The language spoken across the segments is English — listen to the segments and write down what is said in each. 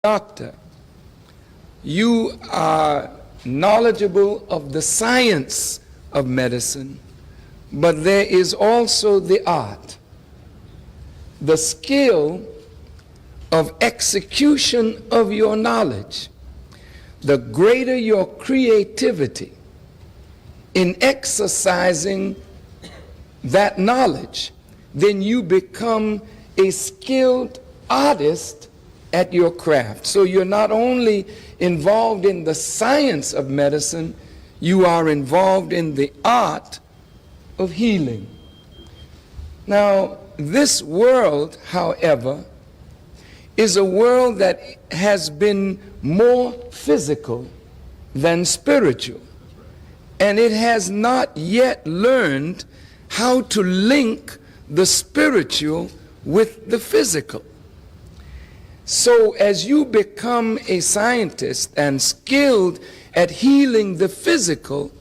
doctor. You are knowledgeable of the science of medicine, but there is also the art, the skill of execution of your knowledge. The greater your creativity in exercising that knowledge, then you become a skilled artist at your craft. So you're not only involved in the science of medicine, you are involved in the art of healing. Now, this world, however, is a world that has been more physical than spiritual, and it has not yet learned how to link the spiritual with the physical. So as you become a scientist and skilled at healing the physical,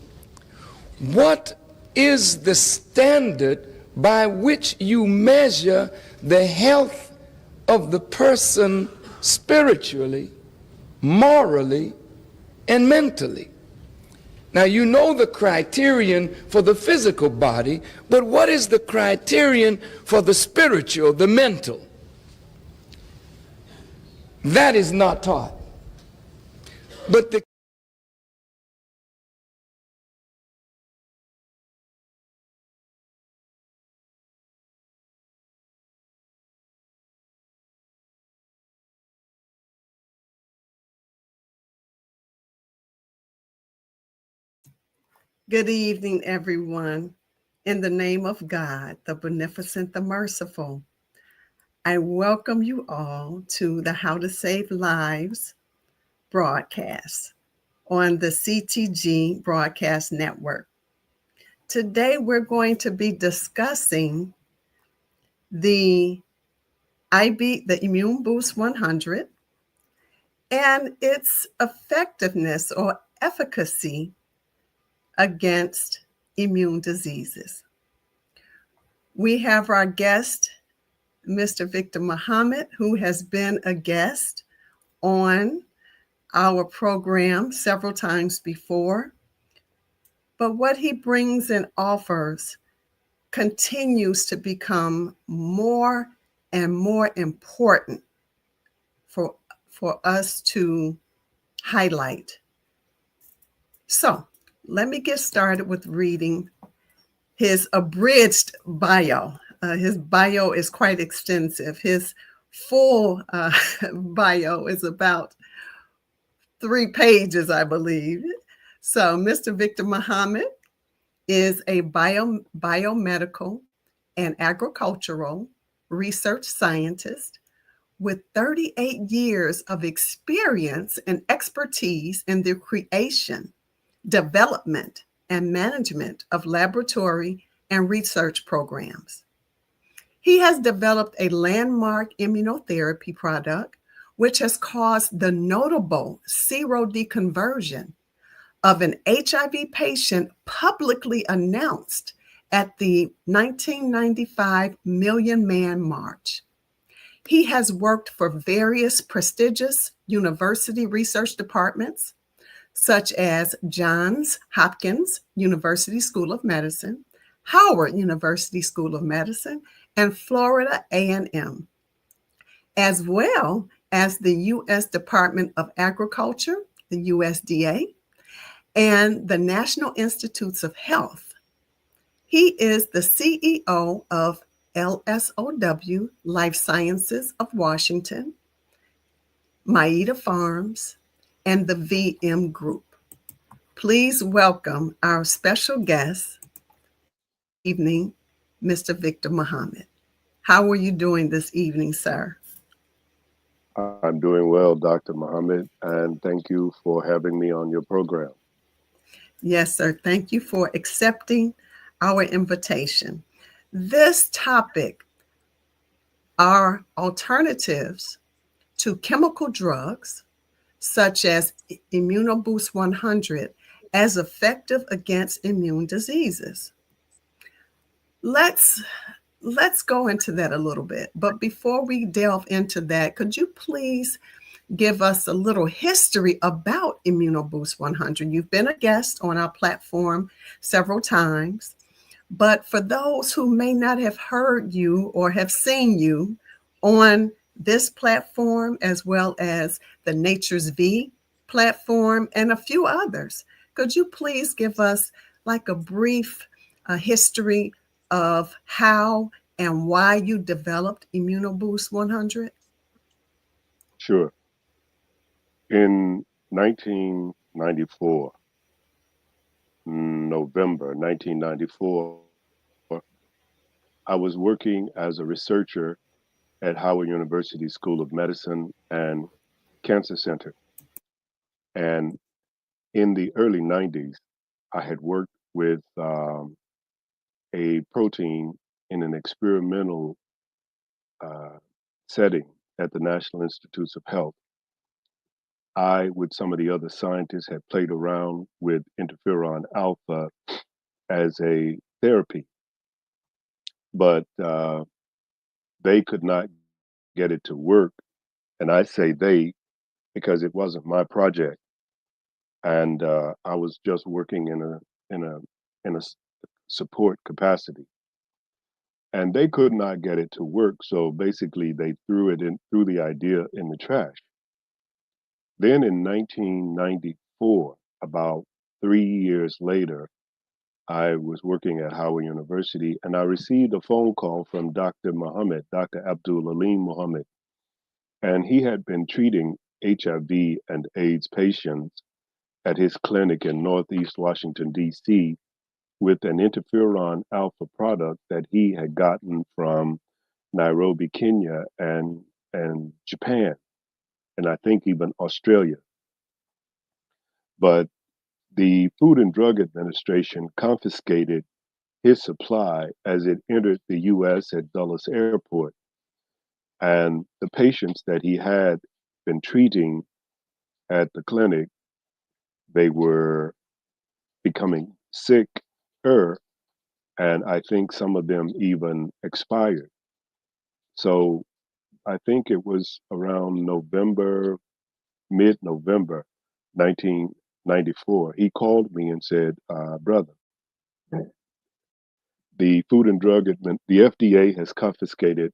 what is the standard by which you measure the health of the person spiritually, morally, and mentally? Now, you know the criterion for the physical body, but what is the criterion for the spiritual, the mental? That is not taught. But the Good evening, everyone. In the name of God, the beneficent, the merciful, I welcome you all to the How to Save Lives broadcast on the CTG Broadcast Network. Today, we're going to be discussing the ImmunoBoost-100 and its effectiveness or efficacy against immune diseases. We have our guest, Mr. Victor Muhammad, who has been a guest on our program several times before. But what he brings and offers continues to become more and more important for us to highlight. So let me get started with reading his abridged bio. His bio is quite extensive. His full bio is about 3 pages, I believe. So Mr. Victor Muhammad is a biomedical and agricultural research scientist with 38 years of experience and expertise in the creation, development, and management of laboratory and research programs. He has developed a landmark immunotherapy product, which has caused the notable serodeconversion of an HIV patient publicly announced at the 1995 Million Man March. He has worked for various prestigious university research departments, such as Johns Hopkins University School of Medicine, Howard University School of Medicine, and Florida A&M, as well as the U.S. Department of Agriculture, the USDA, and the National Institutes of Health. He is the CEO of LSOW Life Sciences of Washington, Maida Farms, and the VM Group. Please welcome our special guest evening, Mr. Victor Muhammad. How are you doing this evening, sir? I'm doing well, Dr. Muhammad, and thank you for having me on your program. Yes, sir. Thank you for accepting our invitation. This topic are alternatives to chemical drugs, such as ImmunoBoost-100, as effective against immune diseases. Let's go into that a little bit. But before we delve into that, could you please give us a little history about ImmunoBoost 100. You've been a guest on our platform several times, but for those who may not have heard you or have seen you on this platform, as well as the Nature's V platform and a few others, could you please give us like a brief history of how and why you developed ImmunoBoost 100? Sure. In 1994, November 1994, I was working as a researcher at Howard University School of Medicine and Cancer Center. And in the early 90s, I had worked with a protein in an experimental uh, setting at the National Institutes of Health. I, with some of the other scientists, had played around with interferon alpha as a therapy, but they could not get it to work. And I say they because it wasn't my project, and I was just working in a in a support capacity, and they could not get it to work. So basically, they threw the idea in the trash. Then in 1994, about 3 years later, I was working at Howard University, and I received a phone call from Dr. Abdul Alim Muhammad, and he had been treating HIV and AIDS patients at his clinic in Northeast Washington, D.C., with an interferon alpha product that he had gotten from Nairobi, Kenya, and Japan, and I think even Australia. But the Food and Drug Administration confiscated his supply as it entered the U.S. at Dulles Airport. And the patients that he had been treating at the clinic, they were becoming sicker, and I think some of them even expired. So I think it was around mid November 1994. He called me and said, brother, the the FDA has confiscated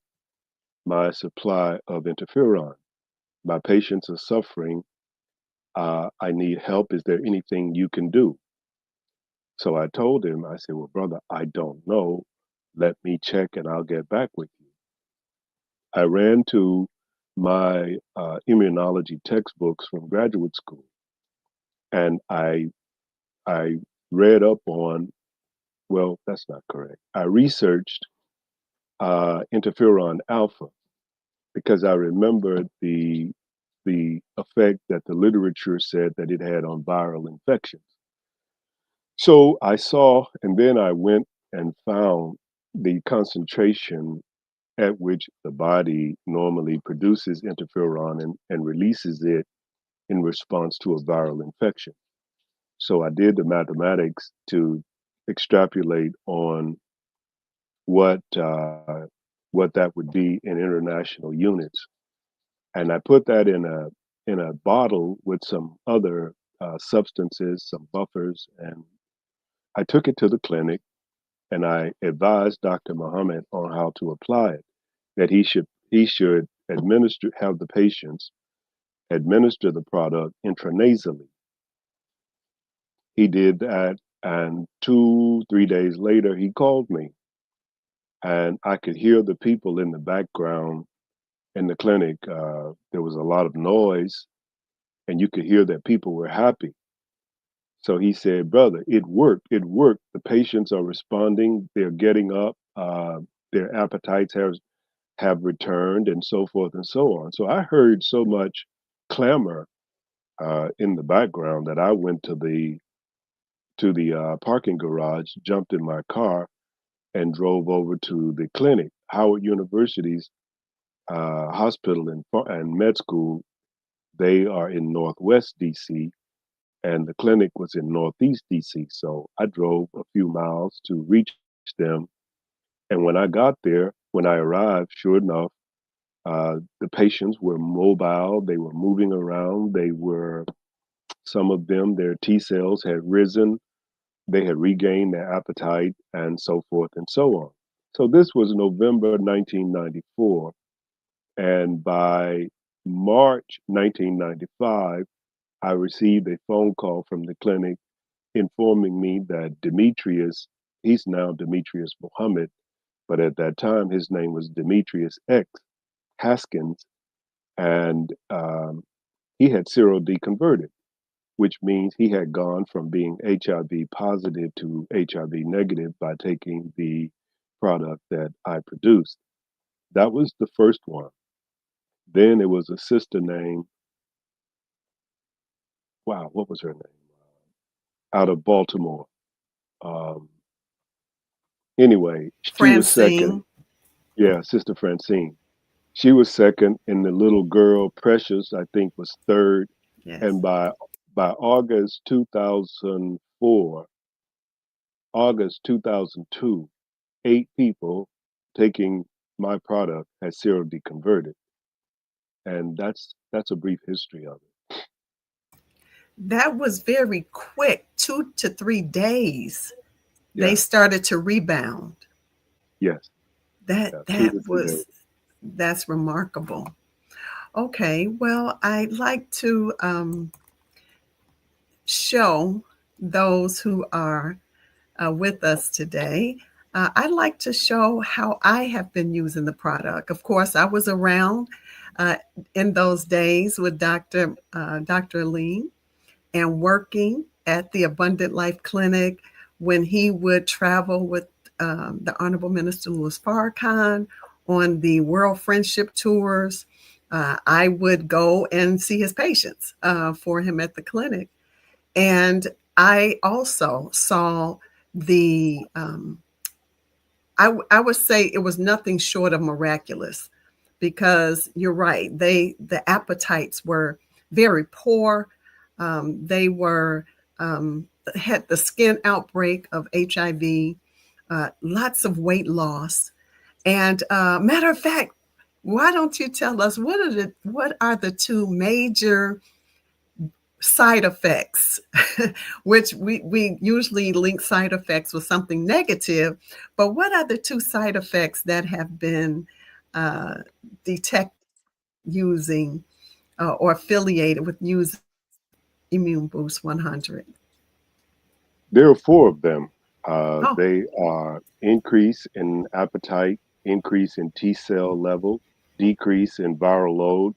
my supply of interferon. My patients are suffering. I need help. Is there anything you can do? So I told him, I said, well, brother, I don't know. Let me check and I'll get back with you. I ran to my immunology textbooks from graduate school, and I read up on, well, that's not correct. I researched interferon alpha because I remembered the effect that the literature said that it had on viral infections. So I saw, and then I went and found the concentration at which the body normally produces interferon and releases it in response to a viral infection. So I did the mathematics to extrapolate on what what that would be in international units, and I put that in a bottle with some other substances, some buffers, and I took it to the clinic and I advised Dr. Muhammad on how to apply it. That he should have the patients administer the product intranasally. He did that, and 2 3 days later he called me, and I could hear the people in the background in the clinic. There was a lot of noise, and you could hear that people were happy. So he said, "Brother, it worked. It worked. The patients are responding. They're getting up. Their appetites have returned, and so forth and so on." So I heard so much clamor in the background that I went to the parking garage, jumped in my car, and drove over to the clinic. Howard University's hospital and med school, they are in Northwest DC, and the clinic was in Northeast DC. So I drove a few miles to reach them. And when I got there, when I arrived, sure enough, The patients were mobile. They were moving around. Some of them, their T cells had risen. They had regained their appetite and so forth and so on. So this was November 1994. And by March 1995, I received a phone call from the clinic informing me that Demetrius, he's now Demetrius Muhammad, but at that time his name was Demetrius X Haskins, and he had serial deconverted, which means he had gone from being HIV positive to HIV negative by taking the product that I produced. That was the first one. Then it was a sister named, wow, what was her name? Out of Baltimore. Um, anyway, she was second. Francine. Yeah, Sister Francine. She was second, and the little girl Precious, I think, was third. Yes. And by August 2002, 8 people taking my product had serial deconverted, and that's a brief history of it. That was very quick, 2 to 3 days. They Yeah, started to rebound. yes, That yeah, two that to three days. was that's remarkable. Okay, well, I'd like to show those who are with us today. I'd like to show how I have been using the product. Of course, I was around uh, in those days with Dr. Lean and working at the Abundant Life Clinic when he would travel with the Honorable Minister Louis Farrakhan on the World Friendship Tours. I would go and see his patients for him at the clinic. And I also saw the, I would say it was nothing short of miraculous because you're right. The appetites were very poor. They were had the skin outbreak of HIV, lots of weight loss, and matter of fact, why don't you tell us what are the two major side effects, which we usually link side effects with something negative, but what are the two side effects that have been uh, detected using or affiliated with using Immune Boost 100? There are 4 of them. Oh, They are increase in appetite, increase in T cell level, decrease in viral load,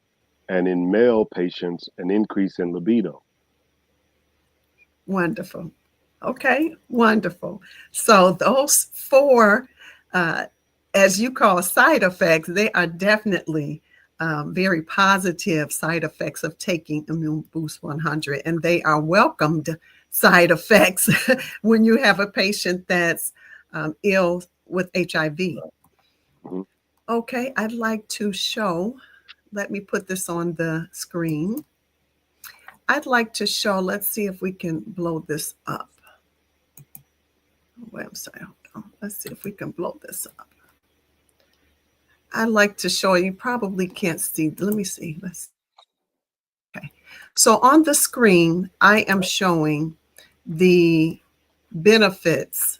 and in male patients, an increase in libido. wonderful. Okay, wonderful. So those four, uh, as you call side effects, they are definitely very positive side effects of taking Immune Boost 100, and they are welcomed side effects when you have a patient that's ill with HIV. Mhm. Okay, I'd like to show, let me put this on the screen. I'd like to show, let's see if we can blow this up. Wait, I'm sorry. Hold on. Let's see if we can blow this up. I'd like to show you, probably can't see. Let me see. Okay. So on the screen, I am showing the benefits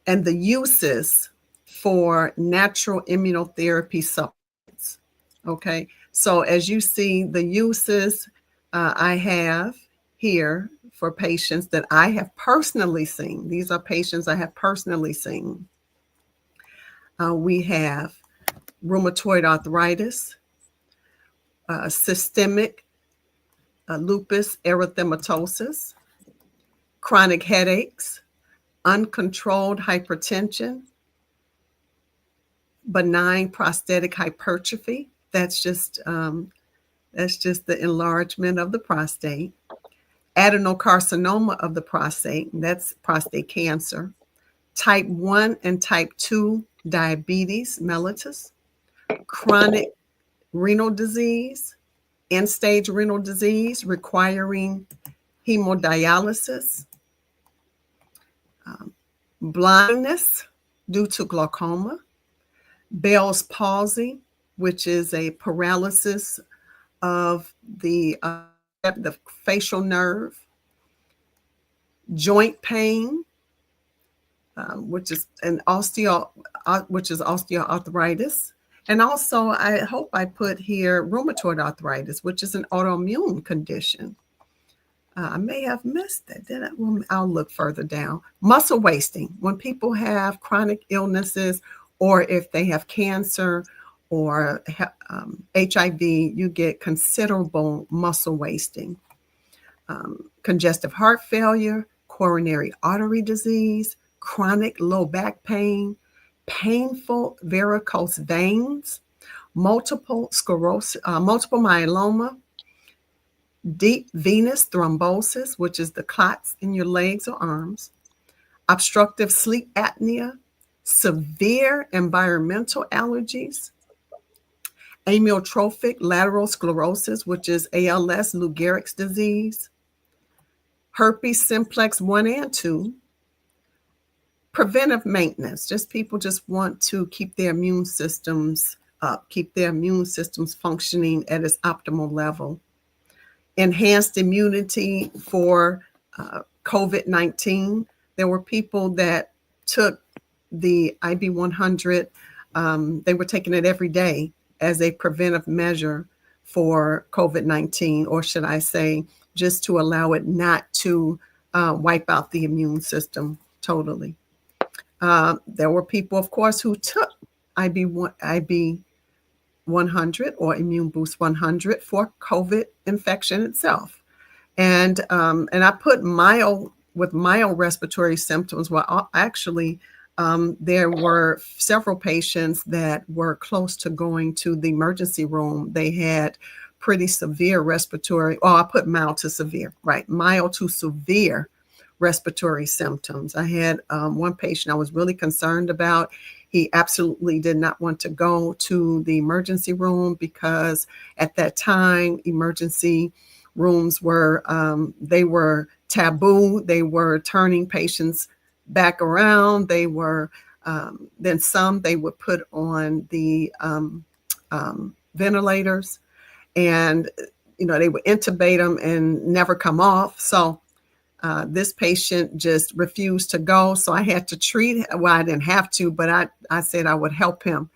and the uses for natural immunotherapy supplements. Okay. So as you see, the uses I have here for patients that I have personally seen. These are patients I have personally seen. We have rheumatoid arthritis, systemic lupus erythematosus, chronic headaches, uncontrolled hypertension, benign prostatic hypertrophy. That's just the enlargement of the prostate. Adenocarcinoma of the prostate. That's prostate cancer. Type 1 and type 2 diabetes mellitus. Chronic renal disease, end stage renal disease requiring hemodialysis, blindness due to glaucoma, Bell's palsy which is a paralysis of the facial nerve, joint pain, which is which is osteoarthritis. And also, I hope I put here rheumatoid arthritis, which is an autoimmune condition. I may have missed that. I'll look further down. Muscle wasting. When people have chronic illnesses, or if they have cancer or HIV, you get considerable muscle wasting. Congestive heart failure, coronary artery disease, chronic low back pain, painful varicose veins, multiple sclerosis, multiple myeloma, deep venous thrombosis, which is the clots in your legs or arms, obstructive sleep apnea, severe environmental allergies, amyotrophic lateral sclerosis, which is ALS, Lou Gehrig's disease, herpes simplex 1 and 2, preventive maintenance. People just want to keep their immune systems up, keep their immune systems functioning at its optimal level. Enhanced immunity for COVID-19. There were people that took the IB-100. They were taking it every day as a preventive measure for COVID-19, or should I say, just to allow it not to wipe out the immune system totally. There were people, of course, who took IB-100 or ImmunoBoost-100 for COVID infection itself. And I put mild respiratory symptoms. Well, actually, there were several patients that were close to going to the emergency room. They had pretty severe respiratory, I put mild to severe, right? Mild to severe respiratory symptoms. I had one patient I was really concerned about. He absolutely did not want to go to the emergency room because at that time, emergency rooms were, they were taboo. They were turning patients back around. They were, then some they would put on the ventilators, and, they would intubate them and never come off. So this patient just refused to go. So I had to treat, I didn't have to, but I said I would help him.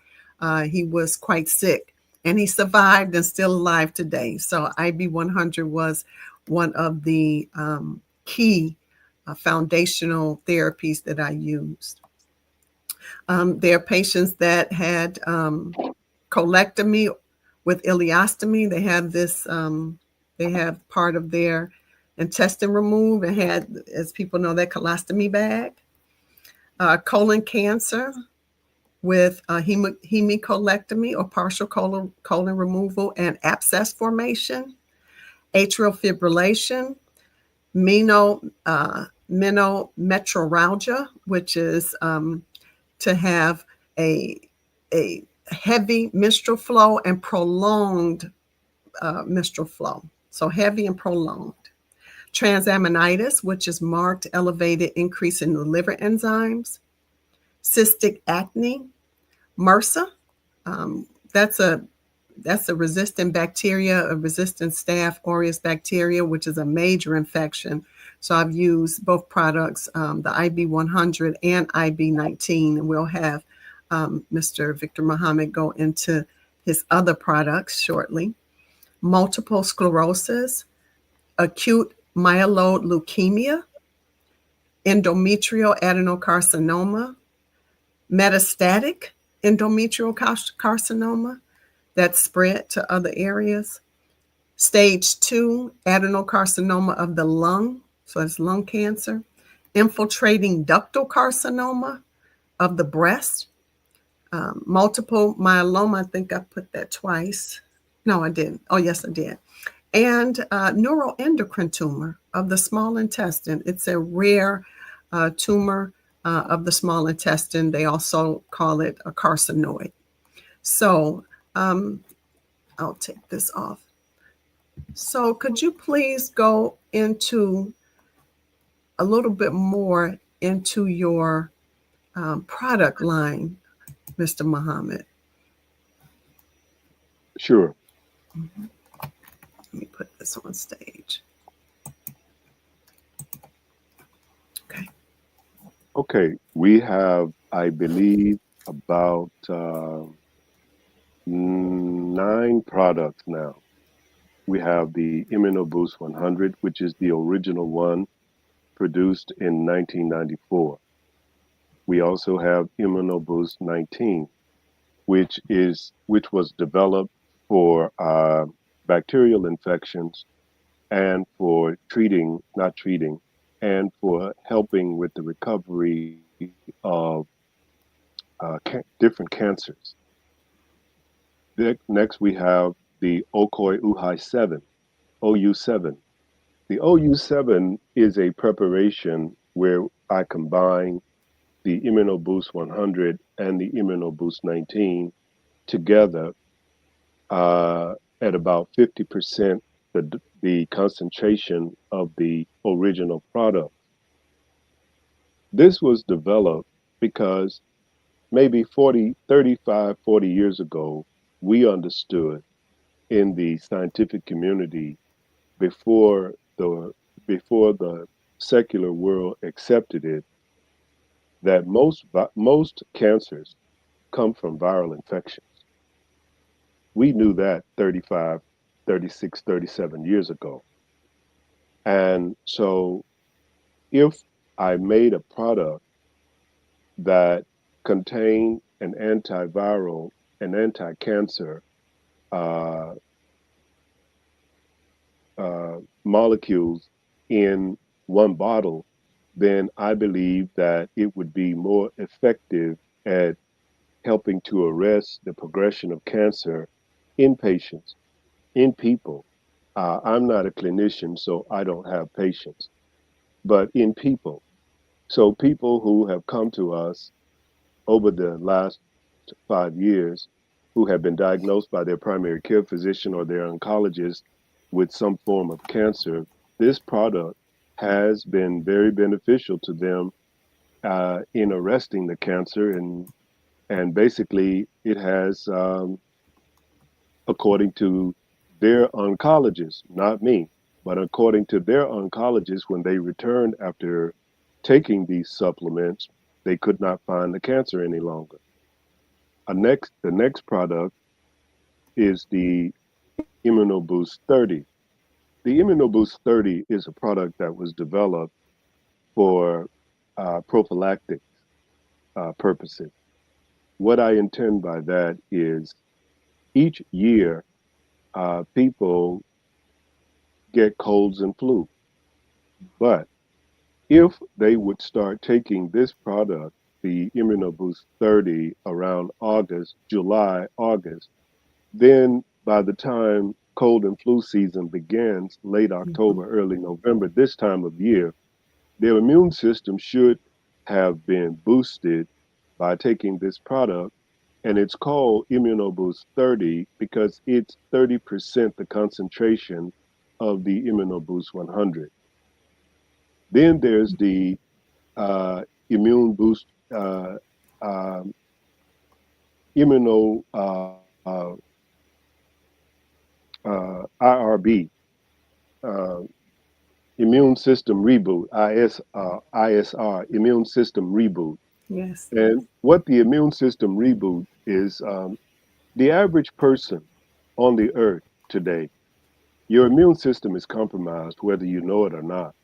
He was quite sick and he survived and still alive today. So IB-100 was one of the key foundational therapies that I used. There are patients that had colectomy with ileostomy. They have this, they have part of their intestine removed and had, as people know, that colostomy bag. Colon cancer with hemicolectomy or partial colon removal and abscess formation. Atrial fibrillation, menometrorrhalgia, which is to have a heavy menstrual flow and prolonged menstrual flow. So heavy and prolonged. Transaminitis, which is marked elevated increase in the liver enzymes. Cystic acne. MRSA, that's a resistant bacteria, a resistant Staph aureus bacteria, which is a major infection. So I've used both products, the IB-100 and IB-19, and we'll have Mr. Victor Muhammad go into his other products shortly. Multiple sclerosis, acute myeloid leukemia, endometrial adenocarcinoma, metastatic endometrial carcinoma that spread to other areas, stage 2 adenocarcinoma of the lung, so it's lung cancer, infiltrating ductal carcinoma of the breast, multiple myeloma, I think I put that twice. No, I didn't. Oh, yes, I did. And neuroendocrine tumor of the small intestine. It's a rare tumor of the small intestine. They also call it a carcinoid. So I'll take this off. So could you please go into a little bit more into your product line, Mr. Muhammad? Sure. Mhm. Let me put this on stage. Okay. Okay. We have, I believe, about 9 products now. We have the ImmunoBoost 100, which is the original one produced in 1994. We also have ImmunoBoost 19, which was developed for bacterial infections and for treating, not treating, and for helping with the recovery of different cancers. Next, we have the Okoi Uhi 7, OU7. The OU7 is a preparation where I combine the ImmunoBoost 100 and the ImmunoBoost 19 together at about 50% the concentration of the original product. This was developed because maybe 40, 35, 40 years ago, we understood in the scientific community before the before the secular world accepted it that most cancers come from viral infections. We knew that 35, 36, 37 years ago. And so if I made a product that contained an antiviral and anti-cancer uh, molecules in one bottle, then I believe that it would be more effective at helping to arrest the progression of cancer in patients, in people. I'm not a clinician, so I don't have patients, but in people. So people who have come to us over the last 5 years who have been diagnosed by their primary care physician or their oncologist with some form of cancer, this product has been very beneficial to them in arresting the cancer, and basically it has, according to their oncologist, not me, but according to their oncologist, when they returned after taking these supplements, they could not find the cancer any longer. The next product is the ImmunoBoost 30. The ImmunoBoost 30 is a product that was developed for prophylactic purposes. What I intend by that is each year people get colds and flu, but if they would start taking this product, the ImmunoBoost 30, around August, July, August, then by the time cold and flu season begins, late Mhm. October, early November, this time of year, their immune system should have been boosted by taking this product. And it's called ImmunoBoost 30 because it's 30% the concentration of the ImmunoBoost 100. Then there's the Immune Boost um, Immuno IRB, uh, Immune System Reboot, ISR, Immune System Reboot. Yes. And what the immune system reboot is, the average person on the earth today, your immune system is compromised whether you know it or not.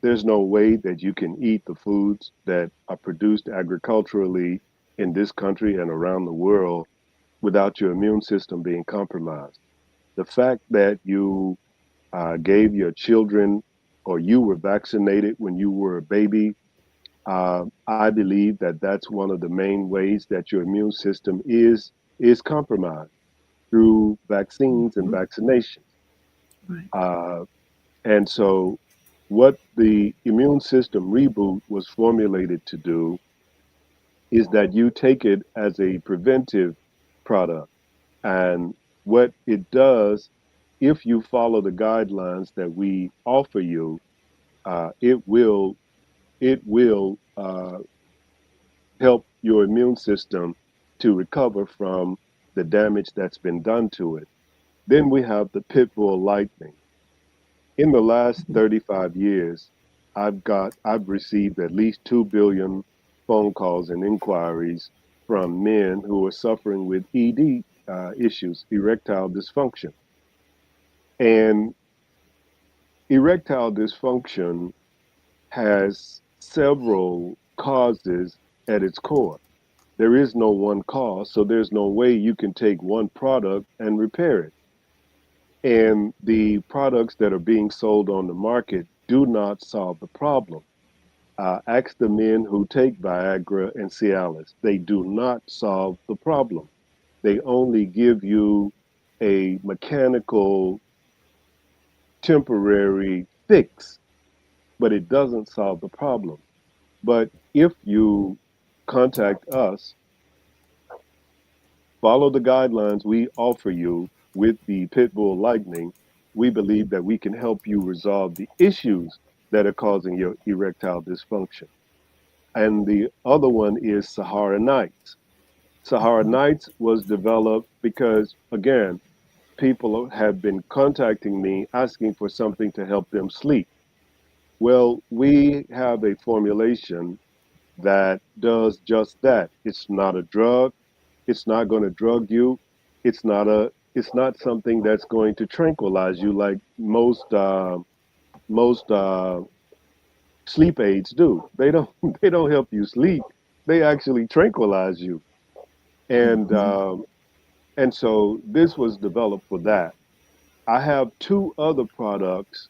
There's no way that you can eat the foods that are produced agriculturally in this country and around the world without your immune system being compromised. The fact that you gave your children or you were vaccinated when you were a baby, I believe that that's one of the main ways that your immune system is compromised through vaccines and Mhm. vaccinations. Right. Uh, and so, what the immune system reboot was formulated to do is that you take it as a preventive product. And what it does, if you follow the guidelines that we offer you, it will help your immune system to recover from the damage that's been done to it. Then we have the pit bull lightning. In the last 35 years, I've received at least 2 billion phone calls and inquiries from men who are suffering with ED issues, erectile dysfunction. And erectile dysfunction has several causes at its core. There is no one cause, so there's no way you can take one product and repair it. And the products that are being sold on the market do not solve the problem. Ask the men who take Viagra and Cialis. They do not solve the problem. They only give you a mechanical, temporary fix, but it doesn't solve the problem. But if you contact us, follow the guidelines we offer you with the Pitbull Lightning, we believe that we can help you resolve the issues that are causing your erectile dysfunction. And the other one is Sahara Nights. Sahara Nights was developed because, again, people have been contacting me asking for something to help them sleep. Well, we have a formulation that does just that. It's not a drug. It's not going to drug you. It's not something that's going to tranquilize you like most sleep aids do. They don't they don't help you sleep. They actually tranquilize you. And um, and so this was developed for that. I have two other products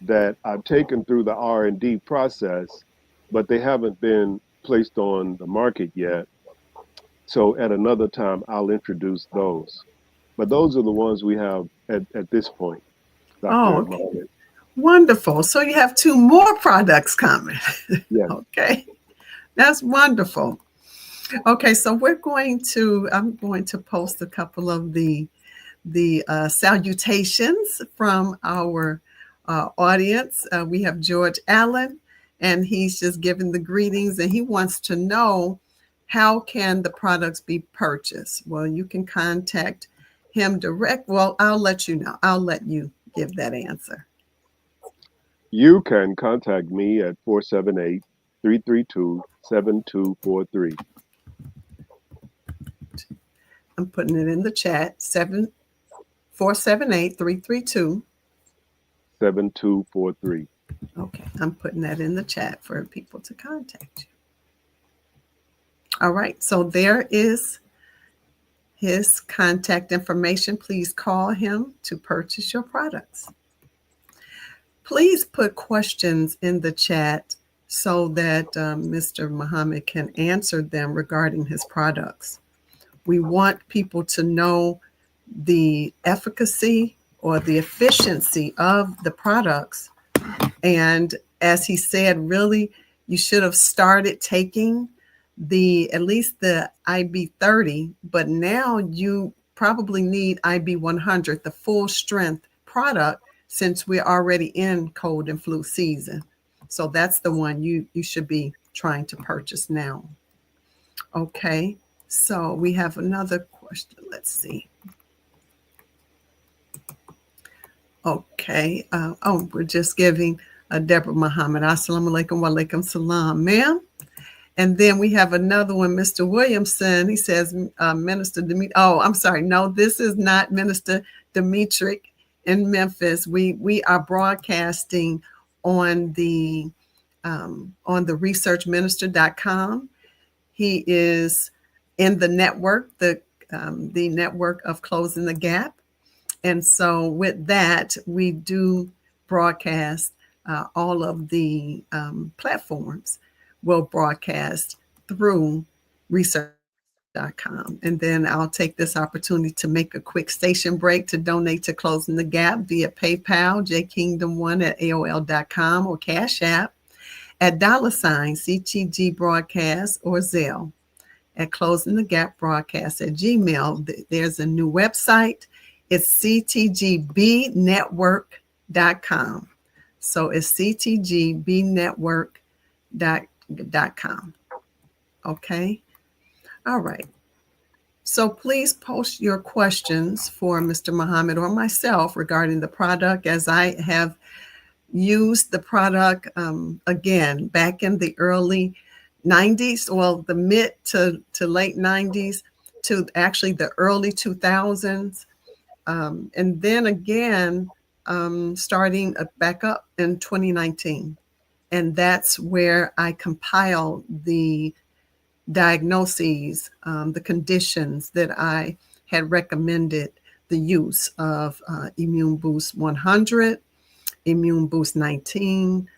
that I've taken through the R&D process, but they haven't been placed on the market yet. So at another time, I'll introduce those. But those are the ones we have at this point, Oh, Dr. okay. Mohammed. Wonderful. So you have two more products coming. Yes. Okay. That's wonderful. Okay, so I'm going to post a couple of the salutations from our audience. We have George Allen, and he's just giving the greetings, and he wants to know how can the products be purchased. Well, you can contact him direct. Well, I'll let you know. I'll let you give that answer. You can contact me at 478-332-7243. I'm putting it in the chat. 478-332. 7243. Okay, I'm putting that in the chat for people to contact you. All right, so there is his contact information. Please call him to purchase your products. Please put questions in the chat so that Mr. Muhammad can answer them regarding his products. We want people to know the efficacy or the efficiency of the products. And as he said, really, you should have started taking at least the IB30, but now you probably need IB100, the full strength product, since we're already in cold and flu season. So that's the one you should be trying to purchase now. Okay, so we have another question. Let's see. Okay. We're just giving Deborah Muhammad. Assalamu alaikum wa alaikum salam, ma'am. And then we have another one, Mr. Williamson. He says, Minister Dimitri. Oh, I'm sorry. No, this is not Minister Dimitri in Memphis. We are broadcasting on the researchminister.com. He is in the network, the network of Closing the Gap. And so with that, we do broadcast all of the platforms will broadcast through research.com. And then I'll take this opportunity to make a quick station break to donate to Closing the Gap via PayPal, jkingdom1 at AOL.com, or Cash App at $CTG Broadcast, or Zelle at Closing the Gap Broadcast at Gmail. There's a new website. It's ctgbnetwork.com. So it's ctgbnetwork.com. Okay. All right. So please post your questions for Mr. Muhammad or myself regarding the product, as I have used the product again back in the early 90s, well, the mid to late 90s to actually the early 2000s. And then again, starting back up in 2019. And that's where I compiled the diagnoses, the conditions that I had recommended the use of Immune Boost 100, Immune Boost 19,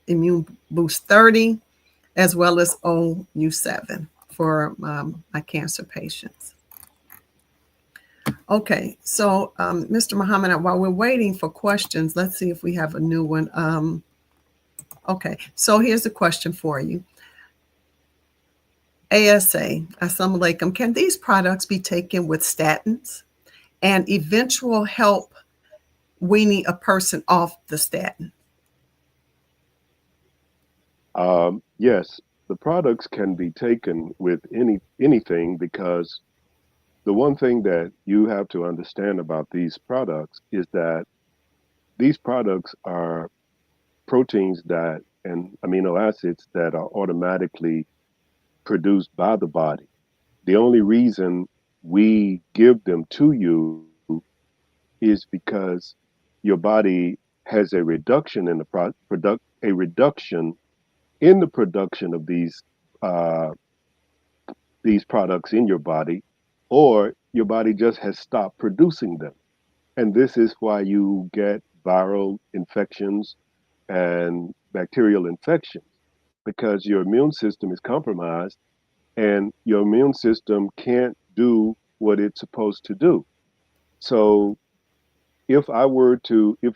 Immune Boost 30, as well as OU7 for my cancer patients. Okay, so Mr. Muhammad, while we're waiting for questions, let's see if we have a new one. Okay, so here's a question for you. ASA, Assalamu alaikum. Can these products be taken with statins and eventual help weaning a person off the statin? Yes, the products can be taken with anything, because the one thing that you have to understand about these products is that these products are proteins that and amino acids that are automatically produced by the body. The only reason we give them to you is because your body has a reduction in the a reduction in the production of uh, these products in your body, or your body just has stopped producing them. And this is why you get viral infections and bacterial infections, because your immune system is compromised and your immune system can't do what it's supposed to do. So if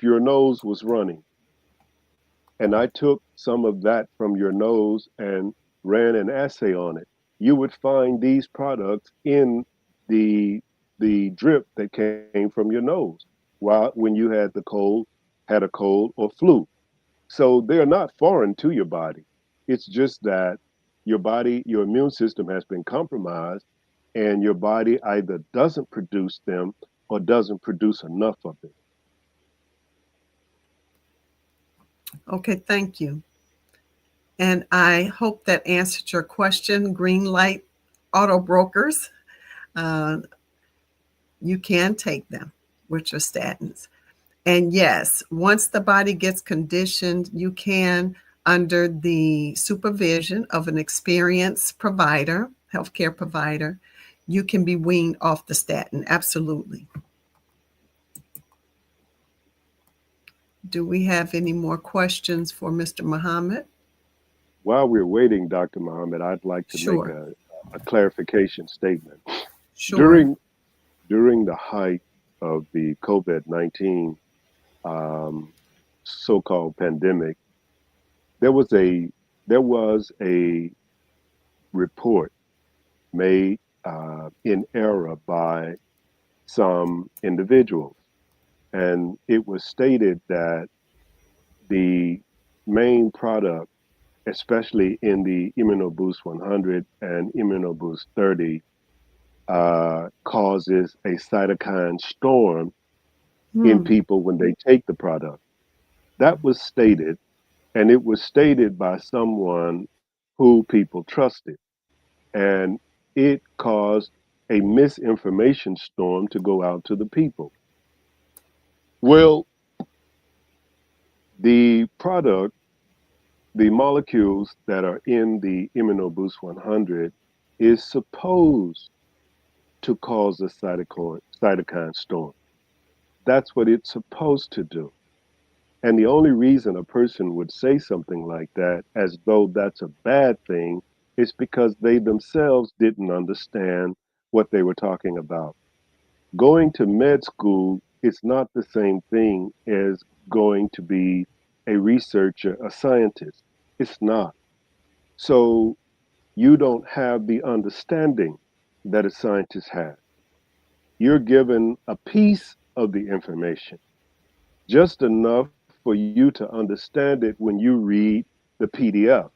your nose was running and I took some of that from your nose and ran an assay on it, you would find these products in the drip that came from your nose while when you had a cold or flu. So they're not foreign to your body. It's just that your immune system has been compromised, and your body either doesn't produce them or doesn't produce enough of it. Okay, thank you. And I hope that answered your question. Green light auto brokers, uh, you can take them with your statins. And yes, once the body gets conditioned, you can, under the supervision of an experienced provider, healthcare provider, you can be weaned off the statin. Absolutely. Do we have any more questions for Mr. Muhammad? While we're waiting, Dr. Muhammad, I'd like to make Sure, a clarification statement. sure. During during the height of the COVID-19 um, so-called pandemic, there was a there was a report made in error by some individuals, and it was stated that the main product, especially in the ImmunoBoost 100 and ImmunoBoost 30, causes a cytokine storm in Hmm. people when they take the product. That was stated, and it was stated by someone who people trusted. And it caused a misinformation storm to go out to the people. Well, the product, the molecules that are in the ImmunoBoost 100 is supposed to cause a cytokine storm. That's what it's supposed to do. And the only reason a person would say something like that, as though that's a bad thing, is because they themselves didn't understand what they were talking about. Going to med school is not the same thing as going to be a researcher, a scientist. It's not. So you don't have the understanding that a scientist has. You're given a piece of the information, just enough for you to understand it when you read the PDF,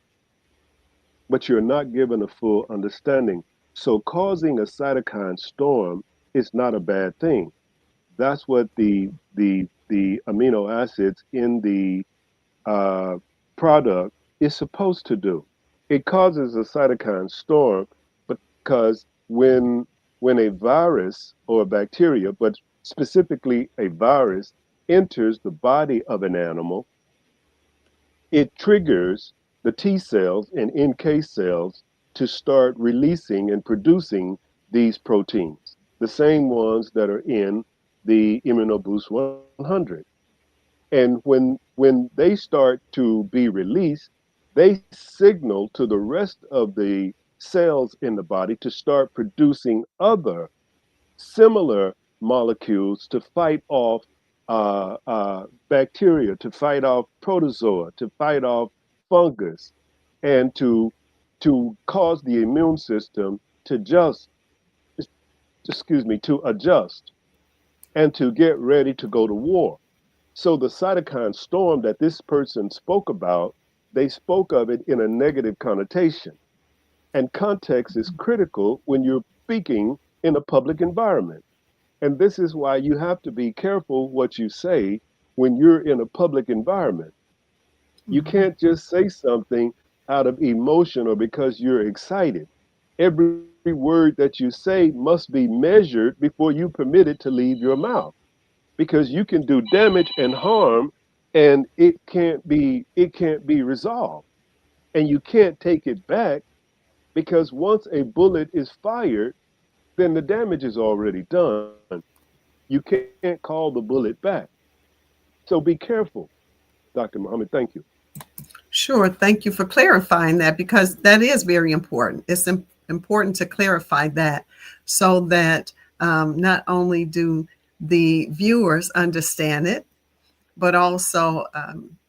but you're not given a full understanding. So causing a cytokine storm is not a bad thing. That's what the amino acids in the uh, product is supposed to do. It causes a cytokine storm because when a virus or a bacteria, but specifically a virus, enters the body of an animal, it triggers the T cells and NK cells to start releasing and producing these proteins, the same ones that are in the ImmunoBoost 100. And when they start to be released, they signal to the rest of the cells in the body to start producing other similar molecules to fight off bacteria, to fight off protozoa, to fight off fungus, and to cause the immune system to just to adjust and to get ready to go to war. So the cytokine storm that this person spoke about, they spoke of it in a negative connotation. And context is critical when you're speaking in a public environment. And this is why you have to be careful what you say when you're in a public environment. You Mhm. can't just say something out of emotion or because you're excited. Every word that you say must be measured before you permit it to leave your mouth, because you can do damage and harm, and it can't be resolved, and you can't take it back, because once a bullet is fired, then the damage is already done. You can't call the bullet back. So be careful, Dr. Muhammad. Thank you. Sure. Thank you for clarifying that, because that is very important. It's important to clarify that so that not only do the viewers understand it, but also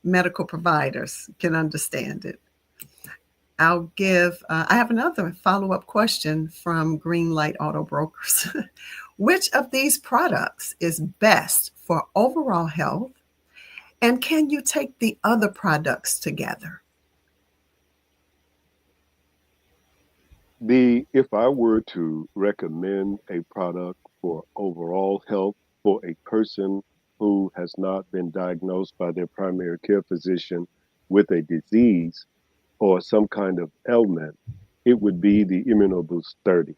medical providers can understand it. I have another follow up question from Greenlight Auto Brokers. Which of these products is best for overall health? And can you take the other products together? If I were to recommend a product for overall health for a person who has not been diagnosed by their primary care physician with a disease or some kind of ailment, it would be the ImmunoBoost 30,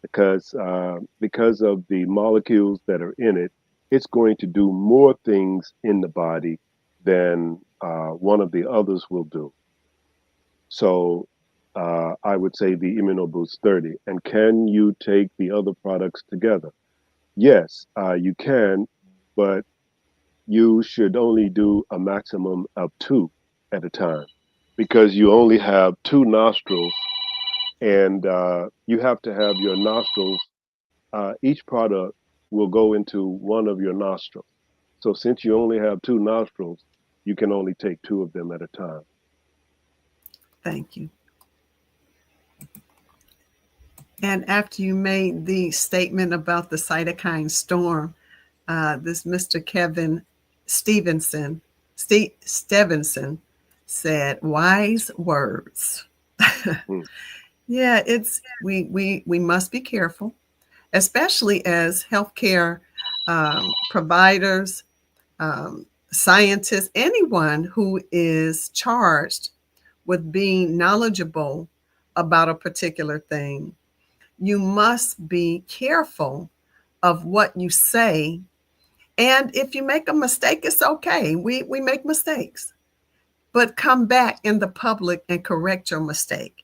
because of the molecules that are in it. It's going to do more things in the body than one of the others will do. So I would say the ImmunoBoost 30. And can you take the other products together? Yes, you can, but you should only do a maximum of two at a time, because you only have two nostrils, and you have to have your nostrils. Each product will go into one of your nostrils. So since you only have two nostrils, you can only take two of them at a time. Thank you. And after you made the statement about the cytokine storm, this Mr. Kevin Stevenson, Stevenson said, "Wise words." Hmm. Yeah, it's we must be careful, especially as healthcare providers, scientists, anyone who is charged with being knowledgeable about a particular thing. You must be careful of what you say. And if you make a mistake, it's okay. We make mistakes, but come back in the public and correct your mistake.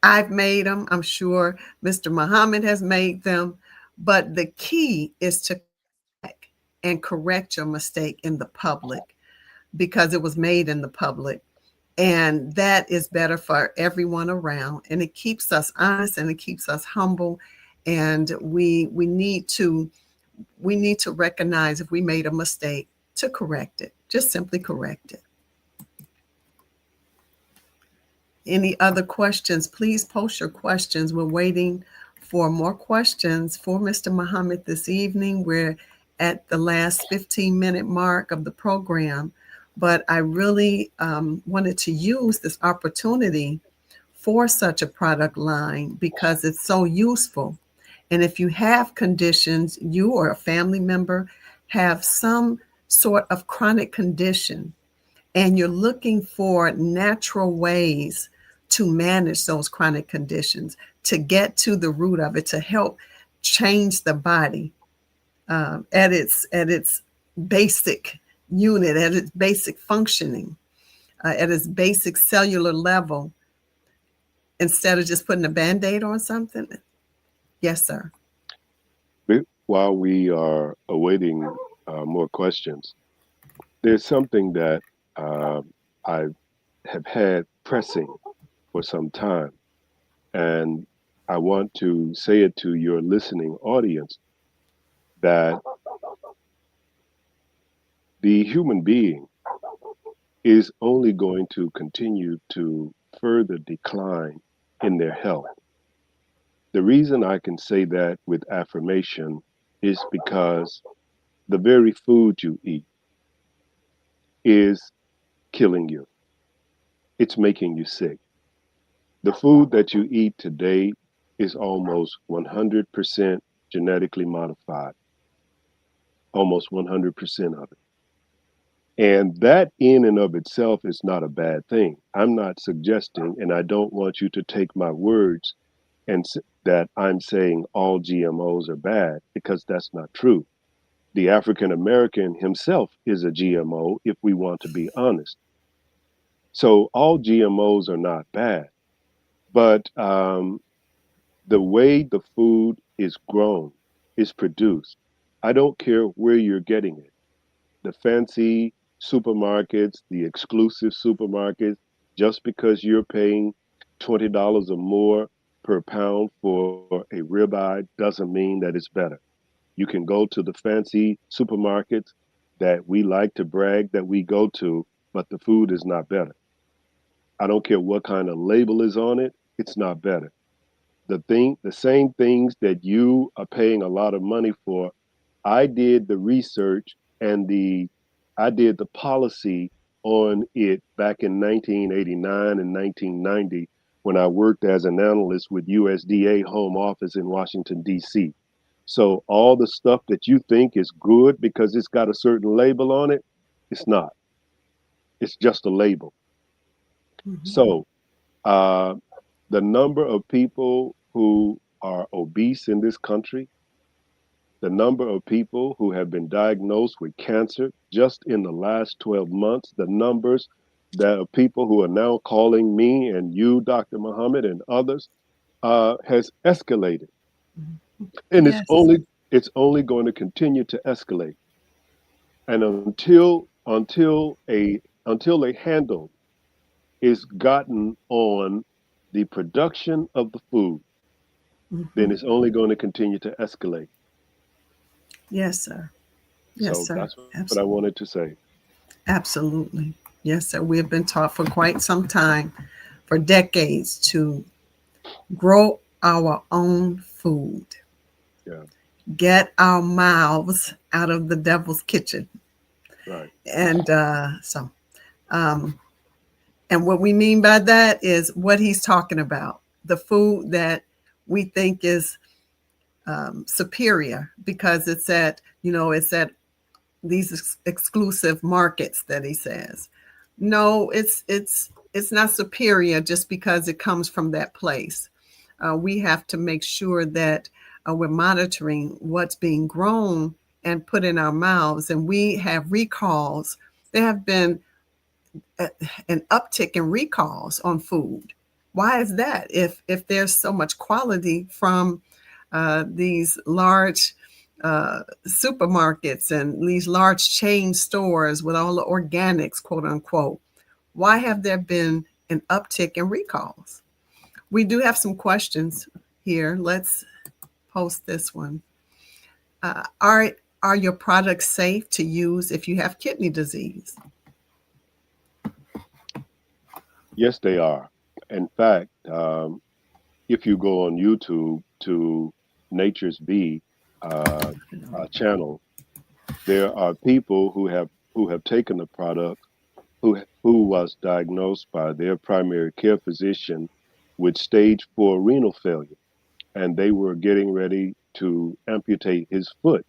I've made them. I'm sure Mr. Muhammad has made them. But the key is to and correct your mistake in the public, because it was made in the public. And that is better for everyone around. And it keeps us honest and it keeps us humble. And we need to recognize if we made a mistake to correct it. Just simply correct it. Any other questions? Please post your questions. We're waiting for more questions for Mr. Muhammad this evening. We're at the last 15-minute mark of the program, but I really wanted to use this opportunity for such a product line because it's so useful. And if you have conditions, you or a family member have some sort of chronic condition, and you're looking for natural ways to manage those chronic conditions, to get to the root of it, to help change the body at its basic unit, at its basic functioning, at its basic cellular level, instead of just putting a band-aid on something. Yes, sir. While we are awaiting more questions, there's something that uh, I have had pressing for some time, and I want to say it to your listening audience that the human being is only going to continue to further decline in their health. The reason I can say that with affirmation is because the very food you eat is killing you. It's making you sick. The food that you eat today is almost 100% genetically modified, almost 100% of it. And that in and of itself is not a bad thing. I'm not suggesting, and I don't want you to take my words that I'm saying all GMOs are bad, because that's not true. The African American himself is a GMO, if we want to be honest. So all GMOs are not bad, but the way the food is grown, is produced, I don't care where you're getting it. The fancy supermarkets, the exclusive supermarkets, just because you're paying $20 or more per pound for a ribeye doesn't mean that it's better. You can go to the fancy supermarkets that we like to brag that we go to, but the food is not better. I don't care what kind of label is on it, it's not better. The same things that you are paying a lot of money for, I did the research and I did the policy on it back in 1989 and 1990 when I worked as an analyst with USDA Home Office in Washington D.C. So all the stuff that you think is good because it's got a certain label on it, it's not. It's just a label. Mhm. So uh, the number of people who are obese in this country, the number of people who have been diagnosed with cancer just in the last 12 months, the numbers that of people who are now calling me and you, Dr. Muhammad, and others, has escalated, and Yes. it's only going to continue to escalate. And until a handle is gotten on the production of the food, then Hmm. it's only going to continue to escalate. Yes, sir. Yes, So sir. that's what I Absolutely. wanted to say. Absolutely. Yes, sir. We have been taught for quite some time, for decades, to grow our own food, Yeah, get our mouths out of the devil's kitchen. right. And um, and what we mean by that is what he's talking about, the food that we think is superior because it's at these exclusive markets that he says. No, it's not superior just because it comes from that place. We have to make sure that we're monitoring what's being grown and put in our mouths. And we have recalls. There have been an uptick in recalls on food. Why is that? If there's so much quality from these large supermarkets and these large chain stores with all the organics, quote unquote, why have there been an uptick in recalls? We do have some questions here. Let's post this one. Uh, are are your products safe to use if you have kidney disease? Yes, they are. In fact, if you go on YouTube to Nature's Bee channel, there are people who have taken the product who was diagnosed by their primary care physician with stage 4 renal failure, and they were getting ready to amputate his foot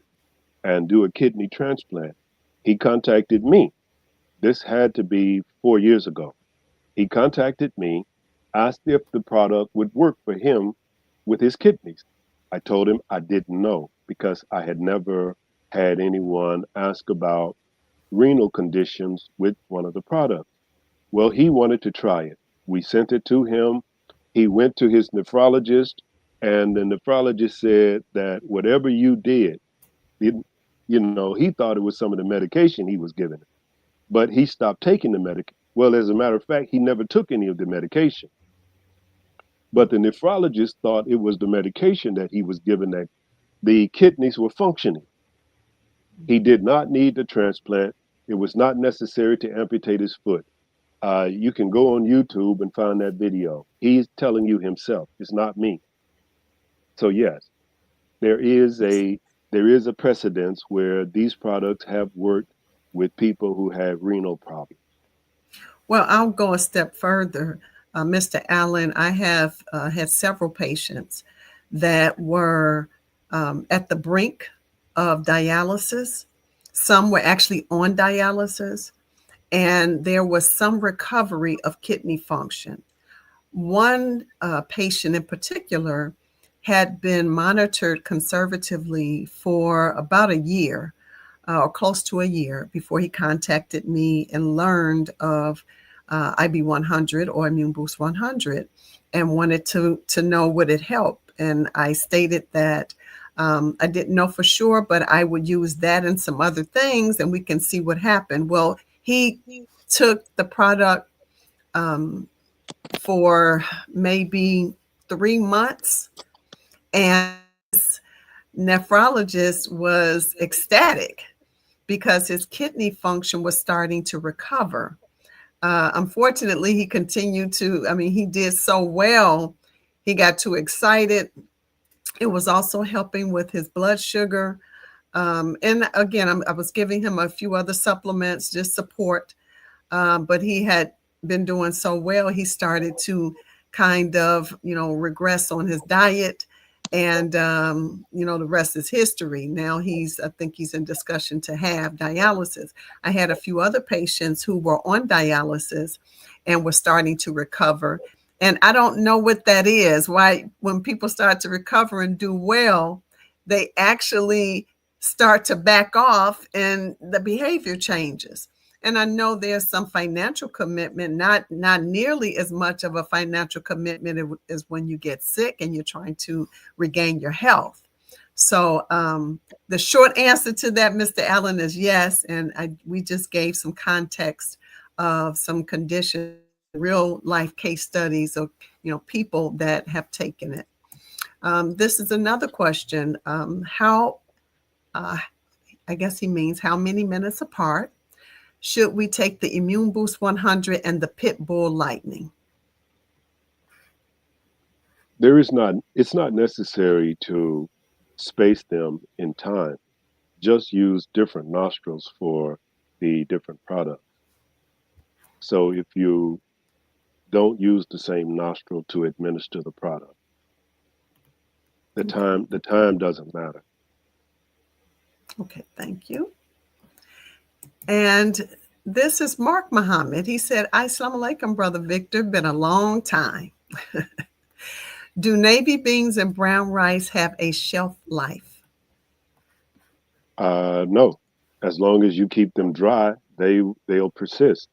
and do a kidney transplant. He contacted me. This had to be 4 years ago. He contacted me, asked if the product would work for him with his kidneys. I told him I didn't know because I had never had anyone ask about renal conditions with one of the products. Well, he wanted to try it. We sent it to him. He went to his nephrologist, and the nephrologist said that whatever you did, it, he thought it was some of the medication he was given, but he stopped taking the medication. Well, as a matter of fact, he never took any of the medication. But the nephrologist thought it was the medication that he was given that the kidneys were functioning. He did not need the transplant. It was not necessary to amputate his foot. You can go on YouTube and find that video. He's telling you himself. It's not me. So yes, there is a there is a precedence where these products have worked with people who have renal problems. Well, I'll go a step further. Mr. Allen, I have had several patients that were at the brink of dialysis. Some were actually on dialysis, and there was some recovery of kidney function. One patient in particular had been monitored conservatively for about a year or close to a year before he contacted me and learned of IB100 or Immune Boost 100 and wanted to know would it help. And I stated that I didn't know for sure, but I would use that and some other things and we can see what happened. Well, he took the product for maybe 3 months, and nephrologist was ecstatic because his kidney function was starting to recover. Unfortunately, he continued to, he did so well. He got too excited. It was also helping with his blood sugar. And again, I was giving him a few other supplements, just support. But he had been doing so well, he started to kind of, regress on his diet. And, the rest is history. Now I think he's in discussion to have dialysis. I had a few other patients who were on dialysis and were starting to recover. And I don't know what that is, why when people start to recover and do well, they actually start to back off and the behavior changes. And I know there's some financial commitment, not nearly as much of a financial commitment as when you get sick and you're trying to regain your health. So the short answer to that, Mr. Allen, is yes. And we just gave some context of some conditions, real life case studies of people that have taken it. This is another question. How, I guess he means how many minutes apart should we take the Immune Boost 100 and the Pit Bull Lightning? It's not necessary to space them in time. Just use different nostrils for the different products. So if you don't use the same nostril to administer the product, the time doesn't matter. Okay, thank you. And this is Mark Muhammad. He said, Assalamu alaikum, Brother Victor. Been a long time. Do navy beans and brown rice have a shelf life? No, as long as you keep them dry, they'll persist.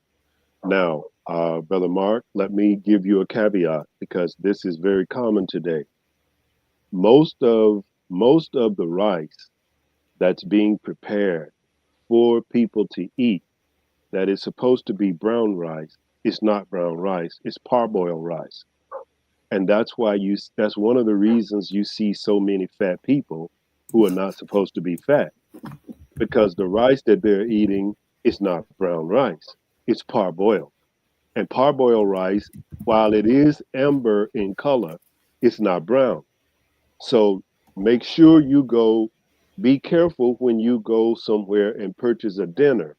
Now, Brother Mark, let me give you a caveat because this is very common today. Most of the rice that's being prepared for people to eat that is supposed to be brown rice is not brown rice, it's parboiled rice. And that's one of the reasons you see so many fat people who are not supposed to be fat because the rice that they're eating is not brown rice, it's parboiled. And parboiled rice, while it is amber in color, it's not brown. So make sure be careful when you go somewhere and purchase a dinner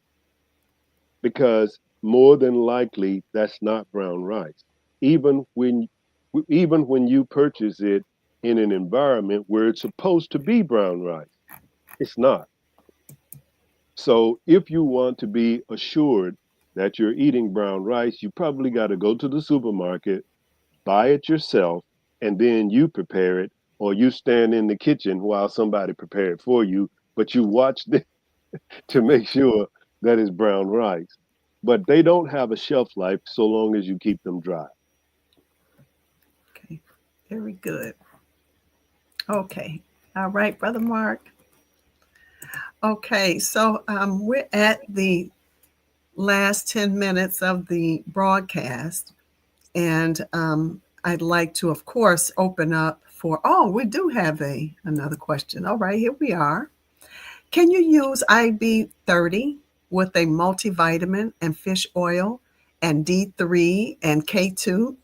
because more than likely that's not brown rice. Even when even when you purchase it in an environment where it's supposed to be brown rice, it's not. So if you want to be assured that you're eating brown rice, you probably got to go to the supermarket, buy it yourself, and then you prepare it, or you stand in the kitchen while somebody prepare it for you, but you watch to make sure that it's brown rice. But they don't have a shelf life so long as you keep them dry. Okay, very good. Okay, all right, Brother Mark. Okay, so we're at the last 10 minutes of the broadcast, and I'd like to, of course, open up for, oh, we do have another question. All right, here we are. Can you use IB30 with a multivitamin and fish oil and D3 and K2?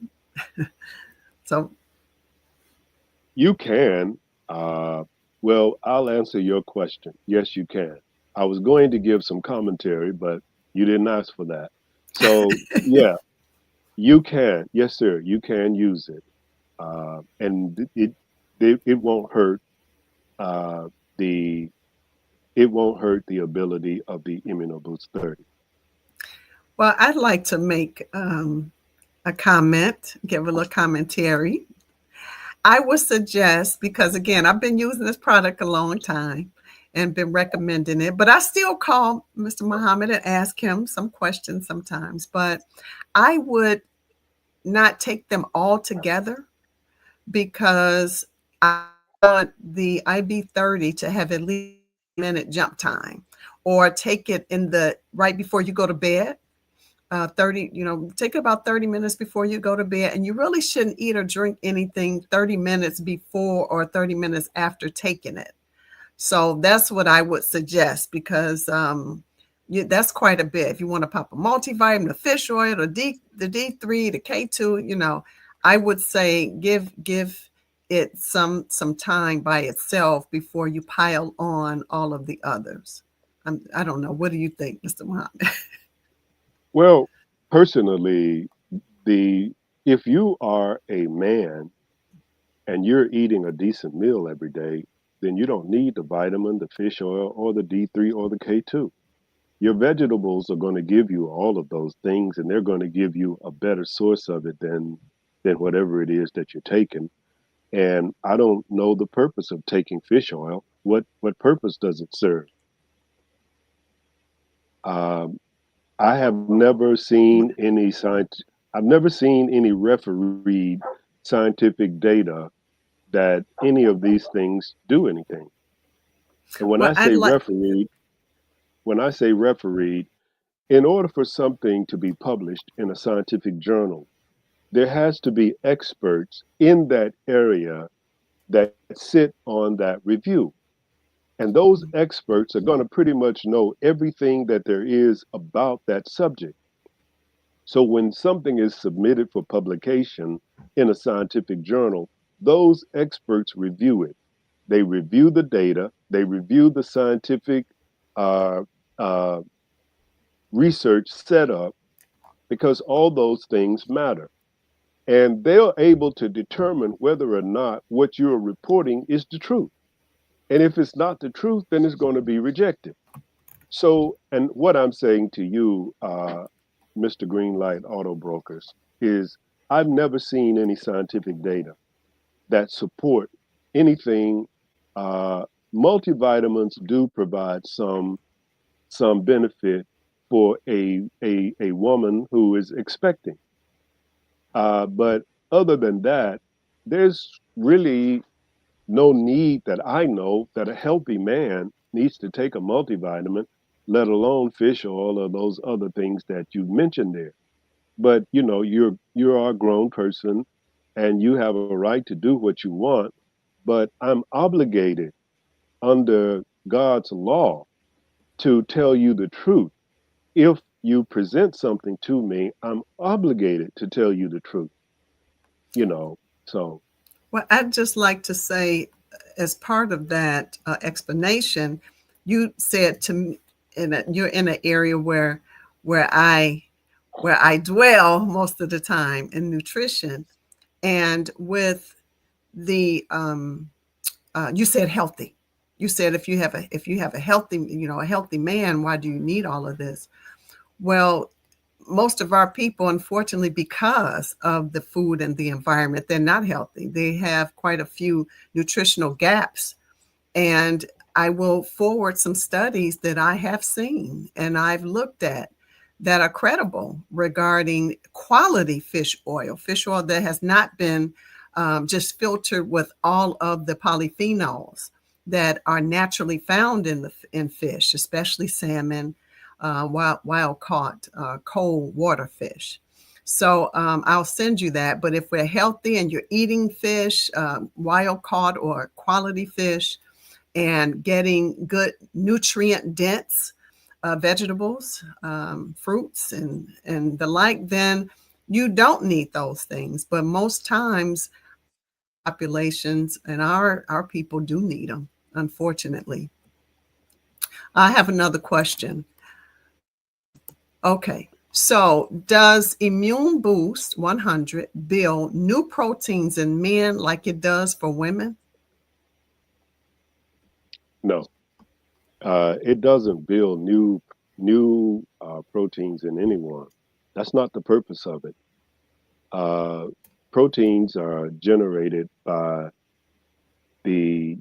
So, You can. Well, I'll answer your question. Yes, you can. I was going to give some commentary, but you didn't ask for that. So, yeah, you can. Yes, sir. You can use it, and it won't hurt uh, the it won't hurt the ability of the ImmunoBoost 30. well, I'd like to make a comment, give a little commentary. I would suggest, because again, I've been using this product a long time and been recommending it, but I still call Mr. Muhammad and ask him some questions sometimes. But I would not take them all together because I want the IB30 to have at least a minute jump time, or take it in the right before you go to bed. 30, take about 30 minutes before you go to bed. And you really shouldn't eat or drink anything 30 minutes before or 30 minutes after taking it. So that's what I would suggest, because that's quite a bit. If you want to pop a multivitamin, the fish oil, the D3, the K2, I would say give it some time by itself before you pile on all of the others. I don't know. What do you think, Mr. Muhammad? Well, personally, the if you are a man and you're eating a decent meal every day, then you don't need the vitamin, the fish oil, or the D3 or the K2. Your vegetables are going to give you all of those things, and they're going to give you a better source of it than whatever it is that you're taking. And I don't know the purpose of taking fish oil. What purpose does it serve? Um, I have never seen any science. I've never seen any refereed scientific data that any of these things do anything. And Well, I'd like, when I say refereed, in order for something to be published in a scientific journal, there has to be experts in that area that sit on that review. And those experts are going to pretty much know everything that there is about that subject. So when something is submitted for publication in a scientific journal, those experts review it. They review the data, they review the scientific uh, uh, research setup, because all those things matter. And they're able to determine whether or not what you're reporting is the truth. And if it's not the truth, then it's going to be rejected. So, and what I'm saying to you, Mr. Greenlight Auto Brokers, is I've never seen any scientific data that support anything. Uh, Multivitamins do provide some benefit for a woman who is expecting. But other than that, there's really no need that I know that a healthy man needs to take a multivitamin, let alone fish oil or those other things that you mentioned there. But you are a grown person and you have a right to do what you want, but I'm obligated under God's law to tell you the truth. If you present something to me, I'm obligated to tell you the truth, you know. So, well, I'd just like to say, as part of that explanation, you said to me, you're in an area where I where I dwell most of the time in nutrition. And with the you said healthy. You said if you have a healthy, a healthy man, why do you need all of this? Well, most of our people, unfortunately, because of the food and the environment, they're not healthy. They have quite a few nutritional gaps. And I will forward some studies that I have seen and I've looked at that are credible regarding quality fish oil that has not been just filtered with all of the polyphenols that are naturally found in fish, especially salmon, wild caught, cold water fish. So I'll send you that. But if we're healthy and you're eating fish, wild caught or quality fish, and getting good nutrient dense vegetables, fruits, and the like, then you don't need those things. But most times, populations and our people do need them, unfortunately. I have another question. Okay. So, does Immune Boost 100 build new proteins in men like it does for women? No, it doesn't build new proteins in anyone. That's not the purpose of it. Uh, Proteins are generated by the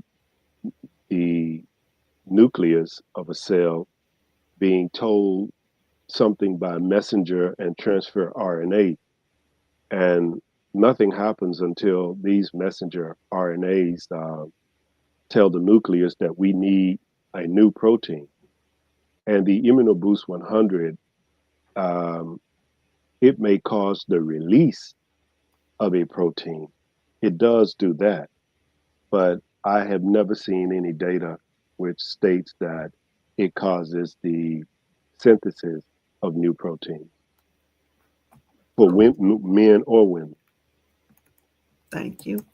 the nucleus of a cell being told something by messenger and transfer RNA, and nothing happens until these messenger RNAs tell the nucleus that we need a new protein. And the ImmunoBoost 100, um, it may cause the release of a protein. It does do that, but I have never seen any data which states that it causes the synthesis of new proteins for men or women. Thank you.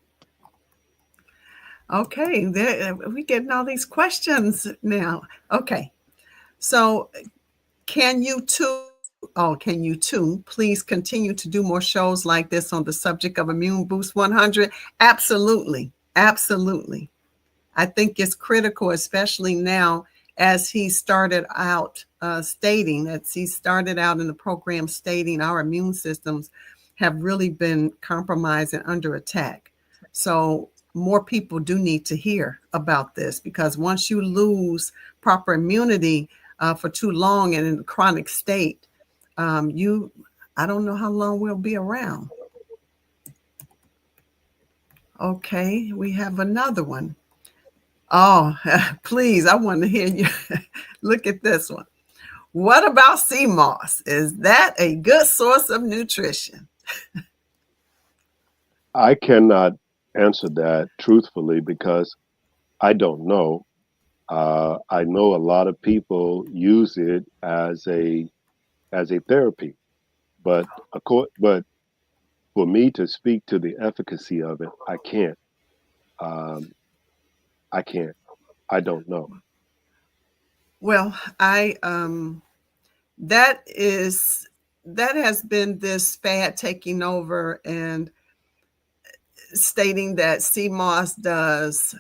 Okay, we're getting all these questions now. Okay, so can you too please continue to do more shows like this on the subject of Immune Boost 100? Absolutely, absolutely. I think it's critical, especially now as he started out as he started out in the program stating our immune systems have really been compromised and under attack. So more people do need to hear about this, because once you lose proper immunity for too long and in a chronic state, you I don't know how long we'll be around. Okay, we have another one. Oh, please, I want to hear you. Look at this one. What about sea moss? Is that a good source of nutrition? I cannot answer that truthfully because I don't know. I know a lot of people use it as a therapy, but but for me to speak to the efficacy of it, I can't. Um, I can't. I don't know. Well, I that is that has been this fad taking over and stating that sea moss does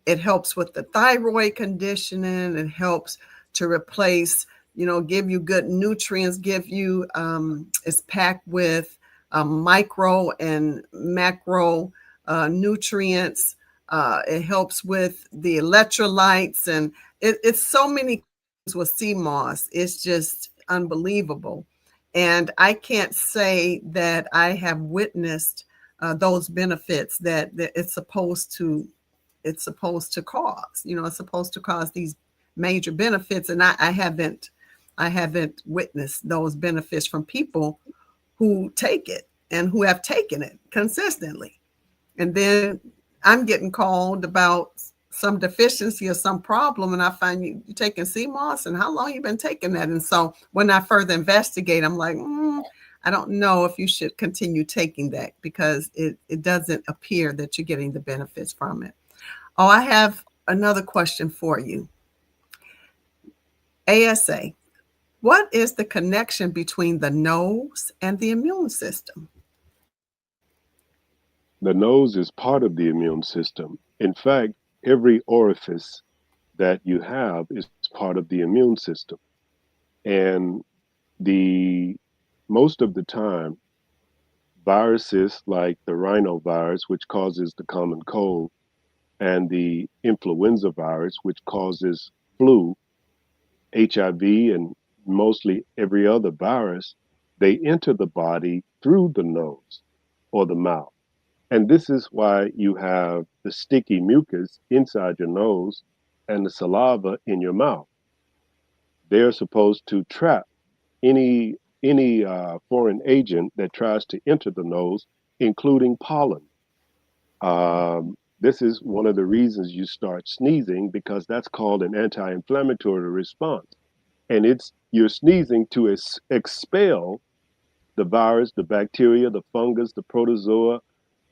it helps with the thyroid conditioning. It helps to replace, give you good nutrients, give you, it's packed with micro and macro nutrients. It helps with the electrolytes, and it's so many things with sea moss. It's just unbelievable. And I can't say that I have witnessed those benefits that it's supposed to cause. It's supposed to cause these major benefits, and I haven't witnessed those benefits from people who take it and who have taken it consistently. And then I'm getting called about some deficiency or some problem, and I find you're taking CMOS, and how long you been taking that? And so when I further investigate, I'm like, I don't know if you should continue taking that, because it doesn't appear that you're getting the benefits from it. Oh, I have another question for you. ASA, what is the connection between the nose and the immune system? The nose is part of the immune system. In fact, every orifice that you have is part of the immune system. And the most of the time, viruses like the rhinovirus, which causes the common cold, and the influenza virus, which causes flu, HIV, and mostly every other virus, they enter the body through the nose or the mouth. And this is why you have the sticky mucus inside your nose and the saliva in your mouth. They're supposed to trap any foreign agent that tries to enter the nose, including pollen. This is one of the reasons you start sneezing because that's called an anti-inflammatory response, and it's you're sneezing to expel the virus, the bacteria, the fungus, the protozoa,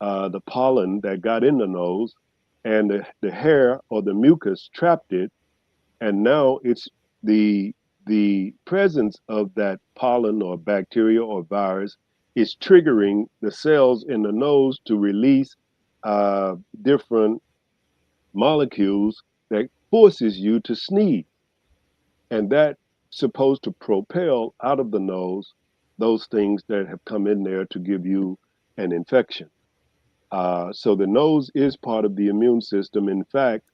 the pollen that got in the nose, and the hair or the mucus trapped it, and now it's the the presence of that pollen or bacteria or virus is triggering the cells in the nose to release different molecules that forces you to sneeze, and that's supposed to propel out of the nose those things that have come in there to give you an infection. So the nose is part of the immune system. In fact,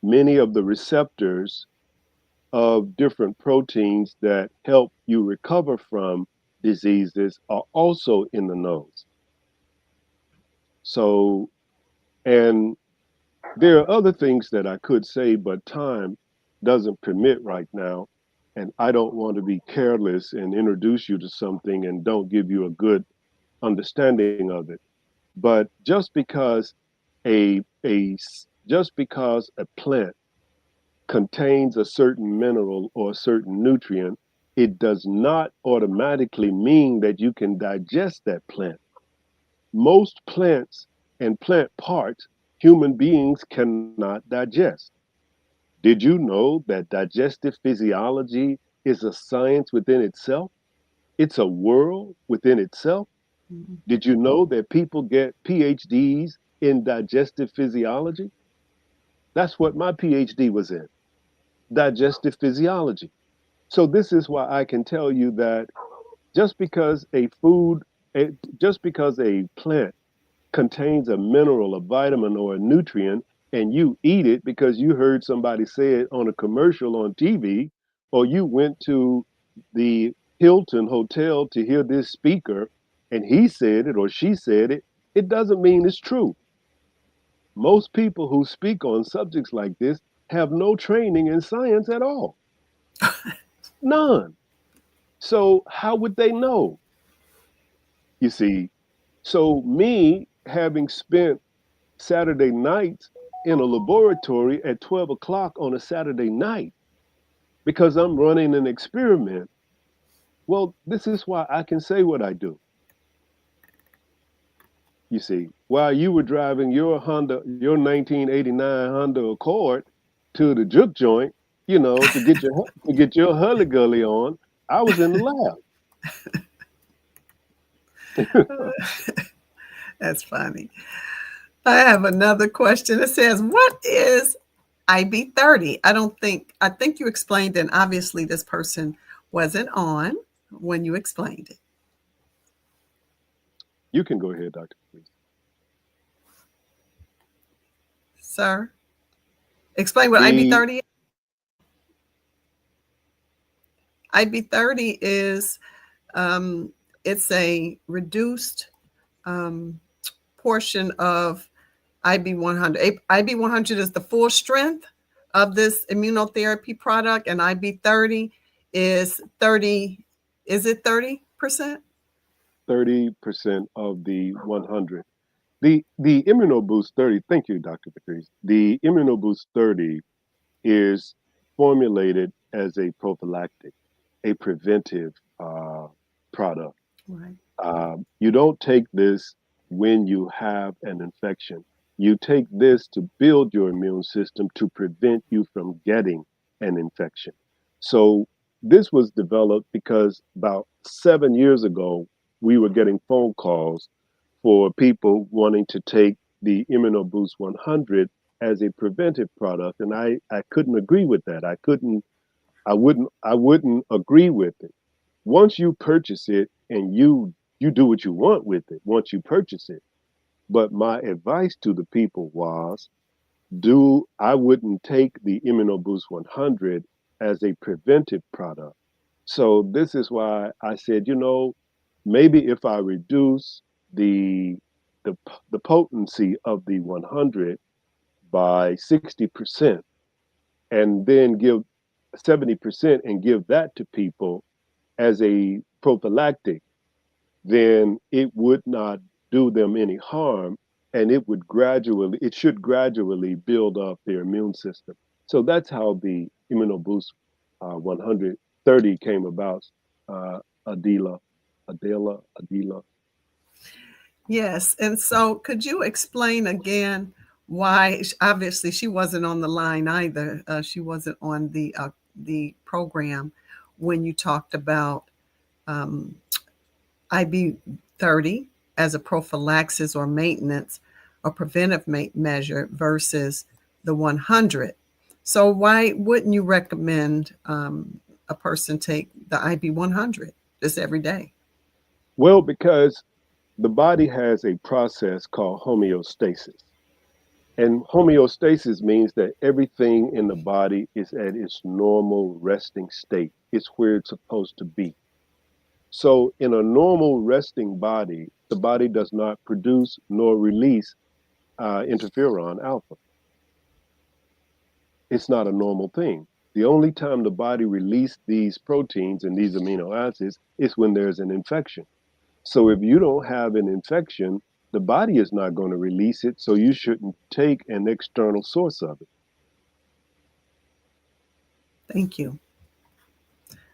many of the receptors of different proteins that help you recover from diseases are also in the nose. So, and there are other things that I could say, but time doesn't permit right now. And I don't want to be careless and introduce you to something and don't give you a good understanding of it. But just because a plant contains a certain mineral or a certain nutrient, it does not automatically mean that you can digest that plant. Most plants and plant parts human beings cannot digest. Did you know that digestive physiology is a science within itself? It's a world within itself. Mhm. Did you know that people get PhDs in digestive physiology? That's what my PhD was in, digestive physiology. So this is why I can tell you that just because a food, just because a plant contains a mineral, a vitamin, or a nutrient, and you eat it because you heard somebody say it on a commercial on TV, or you went to the Hilton Hotel to hear this speaker and he said it or she said it, it doesn't mean it's true. Most people who speak on subjects like this have no training in science at all. None. So how would they know? You see, so me having spent Saturday nights in a laboratory at 12 o'clock on a Saturday night because I'm running an experiment. Well, this is why I can say what I do. You see, while you were driving your 1989 Honda Accord to the juke joint, to get your Hully Gully on, I was in the lab. That's funny. I have another question. It says, what is IB30? I think you explained, and obviously this person wasn't on when you explained it. You can go ahead, Dr. Please. Sir, explain what The IB30 is. IB30 is it's a reduced um, portion of IB100. IB100 is the full strength of this immunotherapy product, and IB30 is 30. Is it 30%? 30% of the 100. The ImmunoBoost 30, thank you, Dr. Patrice. The ImmunoBoost 30 is formulated as a prophylactic, a preventive product. Right. You don't take this when you have an infection. You take this to build your immune system to prevent you from getting an infection. So, this was developed because about 7 years ago, we were getting phone calls for people wanting to take the ImmunoBoost 100 as a preventive product, and I couldn't agree with that. I wouldn't agree with it. Once you purchase it and you do what you want with it once you purchase it. But my advice to the people was do I wouldn't take the ImmunoBoost 100 as a preventive product. So this is why I said, maybe if I reduce the the potency of the 100 by 60% and then give 70% and give that to people as a prophylactic, then it would not do them any harm, and it should gradually build up their immune system. So that's how the ImmunoBoost 130 came about. Adela, Adela. Yes. And so could you explain again why, obviously she wasn't on the line either. She wasn't on the program when you talked about um, IB 30 as a prophylaxis or maintenance or preventive measure versus the 100. So why wouldn't you recommend a person take the IB 100 just every day? Well, because the body has a process called homeostasis. And homeostasis means that everything in the body is at its normal resting state. It's where it's supposed to be. So, in a normal resting body, the body does not produce nor release interferon alpha. It's not a normal thing. The only time the body releases these proteins and these amino acids is when there's an infection. So if you don't have an infection, the body is not going to release it, so you shouldn't take an external source of it. Thank you.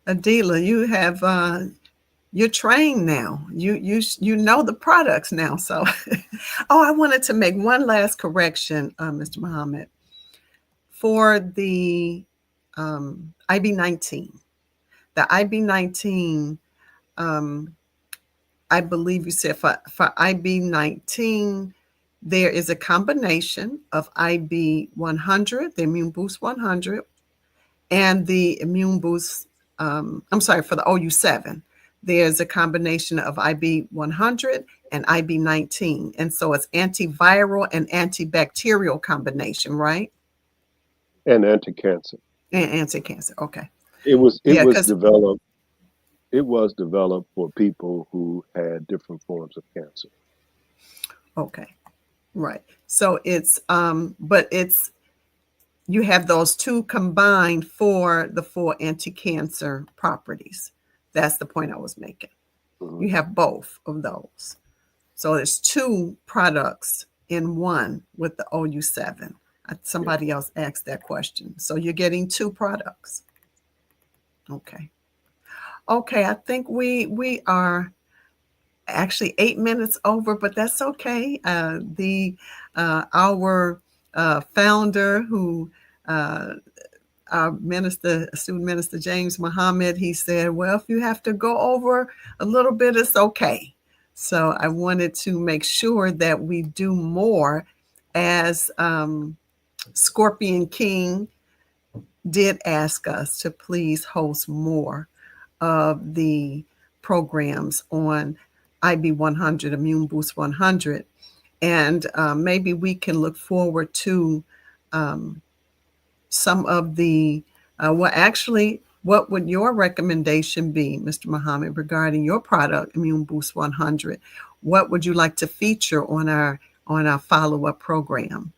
Adela, you have you're trained now. You know the products now. So, oh, I wanted to make one last correction, Mr. Muhammad, for the IB19. The IB19, um, I believe you said for IB19, there is a combination of IB 100, the Immune Boost 100, and the Immune Boost, I'm sorry, for the OU7. There's a combination of IB 100 and IB 19. And so it's antiviral and antibacterial combination, right? And anti-cancer. And anti-cancer. Okay. It was it Yeah, was because, developed it was developed for people who had different forms of cancer. okay. Right. So but it's, you have those two combined for the four anti-cancer properties. That's the point I was making. Mhm. You have both of those. So there's two products in one with the OU7. Yeah. Somebody else asked that question. So you're getting two products. Okay. Okay, I think we are actually 8 minutes over, but that's okay. The our founder, who our minister, student minister James Muhammad, he said, well, if you have to go over a little bit, it's okay. So I wanted to make sure that we do more, as Scorpion King did ask us to please host more of the programs on IB 100, Immune Boost 100. And maybe we can look forward to um, some of the, well, actually, what would your recommendation be, Mr. Muhammad, regarding your product, Immune Boost 100? What would you like to feature on our follow-up program?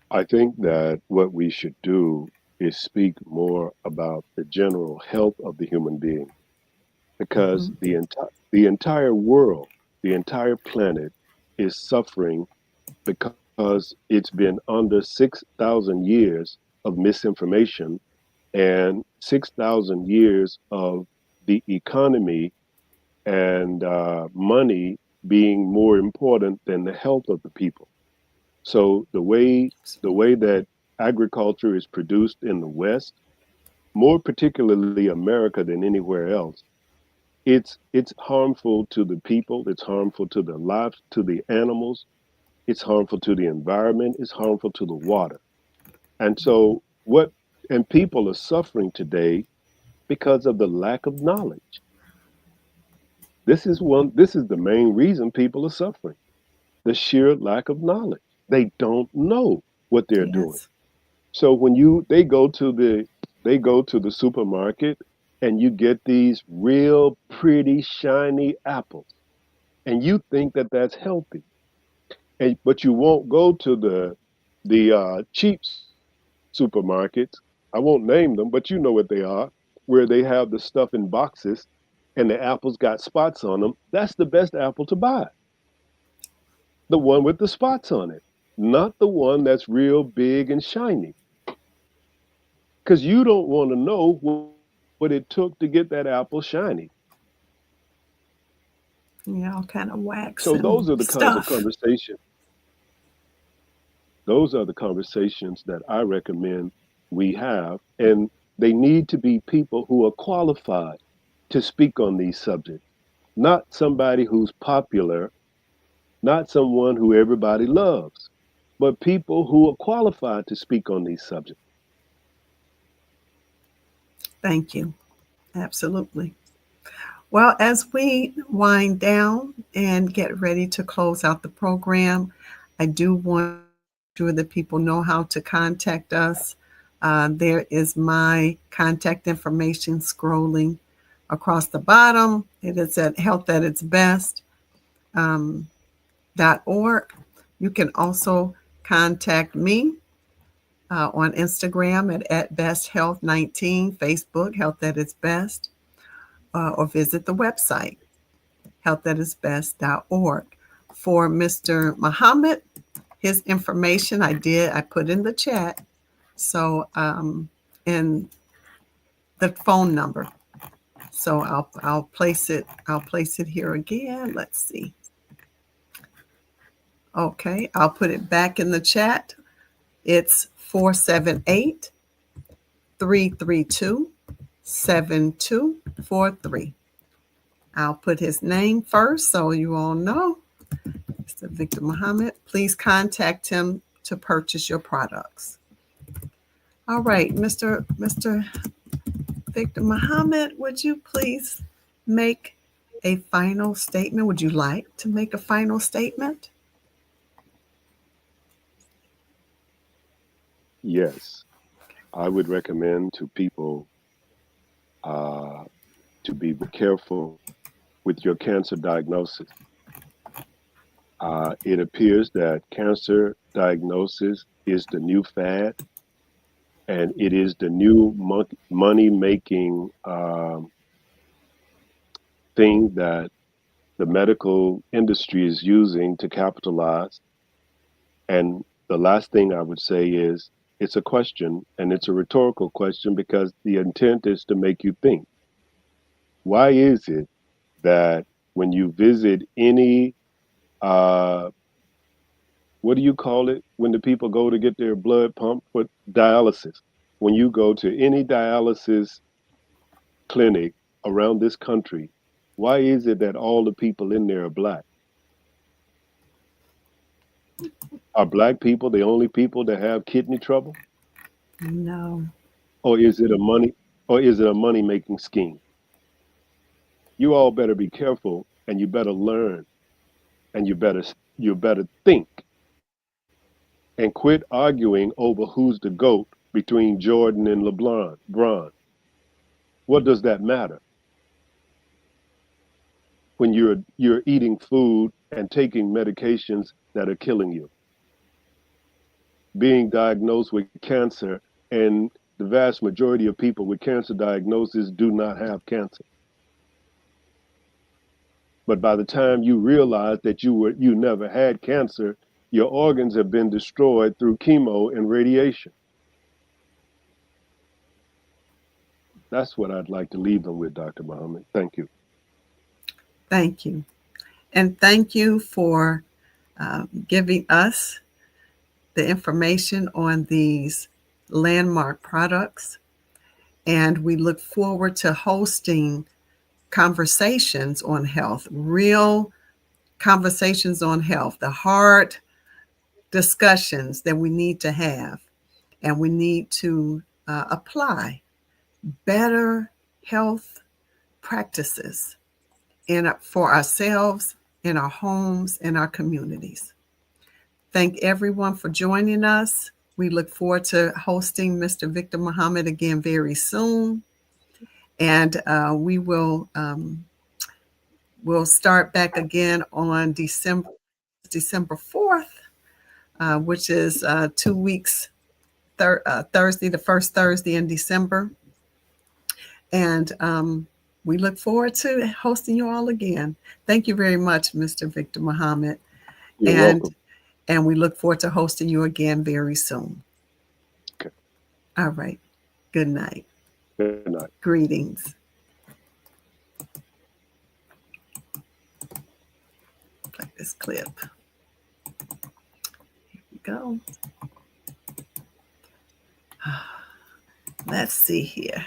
I think that what we should do is speak more about the general health of the human being because Mhm. the entire world, the entire planet is suffering because it's been under 6,000 years of misinformation and 6,000 years of the economy and money being more important than the health of the people. So the way that agriculture is produced in the West, more particularly America than anywhere else, It's harmful to the people, it's harmful to the lives, to the animals, it's harmful to the environment, it's harmful to the water. And so what and people are suffering today because of the lack of knowledge. This is the main reason people are suffering. The sheer lack of knowledge. They don't know what they're doing. Yes. So when they go to the supermarket and you get these real pretty shiny apples and you think that that's healthy. And but you won't go to the cheap supermarkets. I won't name them, but you know what they are, where they have the stuff in boxes and the apples got spots on them. That's the best apple to buy, the one with the spots on it, not the one that's real big and shiny. Because you don't want to know what it took to get that apple shiny. All kind of wax So and those are the kinds of stuff. conversations. Those are the conversations that I recommend we have, and they need to be people who are qualified to speak on these subjects, not somebody who's popular, not someone who everybody loves, but people who are qualified to speak on these subjects. Thank you. Absolutely. Well, as we wind down and get ready to close out the program, I do want to make sure that people know how to contact us. There is my contact information scrolling across the bottom. It is at health at its best um, .org. You can also contact me on Instagram at besthealth19, Facebook, Health at Its Best, or visit the website, healthathisbest.org. For Mr. Muhammad, his information I put in the chat. So, and the phone number. So I'll place it here again. Let's see. Okay, I'll put it back in the chat. It's 478-332-7243. I'll put his name first so you all know. Mr. Victor Muhammad. Please contact him to purchase your products. All right, Mr. Victor Muhammad, would you please make a final statement? Would you like to make a final statement? Yes, I would recommend to people uh, to be careful with your cancer diagnosis. It appears that cancer diagnosis is the new fad, and it is the new money making thing that the medical industry is using to capitalize. And the last thing I would say is it's a question, and it's a rhetorical question because the intent is to make you think. Why is it that when you visit any, uh, what do you call it? When the people go to get their blood pumped for dialysis, when you go to any dialysis clinic around this country, why is it that all the people in there are black? Are black people the only people that have kidney trouble? No. Or is it a money or is it a money making scheme? You all better be careful and you better learn and you better think and quit arguing over who's the GOAT between Jordan and LeBron. Bron. What does that matter when you're eating food and taking medications that are killing you, being diagnosed with cancer, and the vast majority of people with cancer diagnosis do not have cancer. But by the time you realize that you never had cancer, your organs have been destroyed through chemo and radiation. That's what I'd like to leave them with, Dr. Muhammad. Thank you. Thank you. And thank you for giving us the information on these landmark products. And we look forward to hosting conversations on health, real conversations on health, the hard discussions that we need to have, and we need to apply better health practices for ourselves, in our homes, in our communities. Thank everyone for joining us. We look forward to hosting Mr. Victor Muhammad again very soon. And we will we'll start back again on December 4th, which is 2 weeks, Thursday, the first Thursday in December. And we look forward to hosting you all again. Thank you very much, Mr. Victor Muhammad. You're welcome. And we look forward to hosting you again very soon. Okay. All right. Good night. Good night. Greetings. Play this clip. Here we go. Let's see here.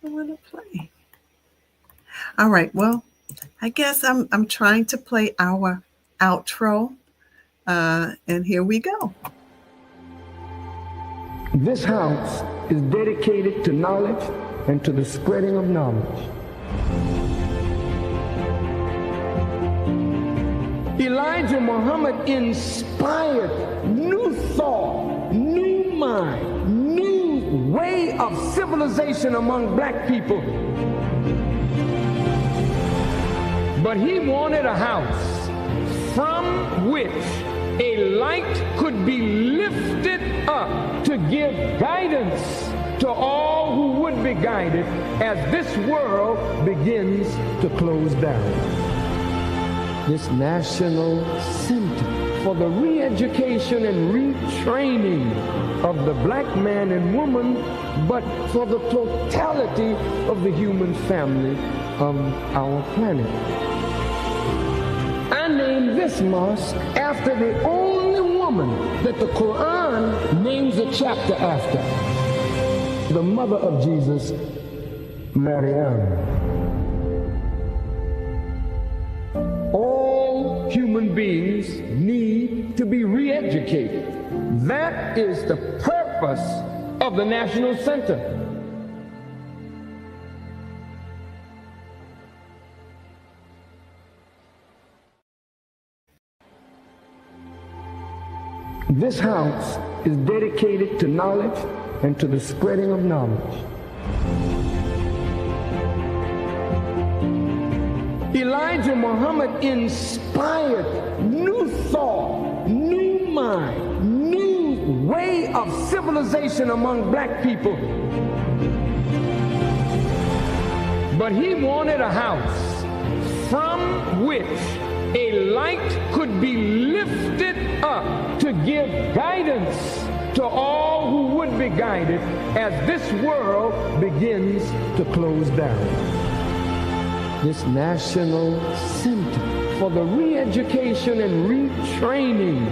I want to play. All right. Well, I guess I'm trying to play our outro, and here we go. This house is dedicated to knowledge and to the spreading of knowledge. Elijah Muhammad inspired new thought, new mind, new way of civilization among black people. But he wanted a house from which a light could be lifted up to give guidance to all who would be guided as this world begins to close down. This National Center for the re-education and retraining of the black man and woman, but for the totality of the human family of our planet. I named this mosque after the only woman that the Quran names a chapter after, the mother of Jesus, Maryam. All human beings need to be re-educated. That is the purpose of the National Center. This house is dedicated to knowledge and to the spreading of knowledge. Elijah Muhammad inspired new thought, new mind, new way of civilization among black people. But he wanted a house from which a light could be lifted up to give guidance to all who would be guided as this world begins to close down. This National Center for the re-education and retraining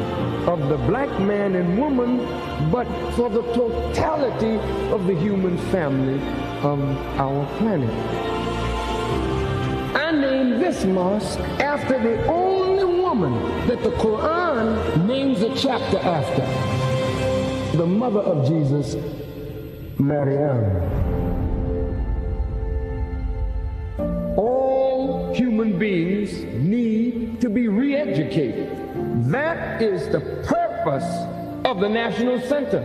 of the black man and woman, but for the totality of the human family of our planet. I named this mosque after the only woman that the Quran names a chapter after, the mother of Jesus, Maryam. All human beings need to be re-educated. That is the purpose of the National Center.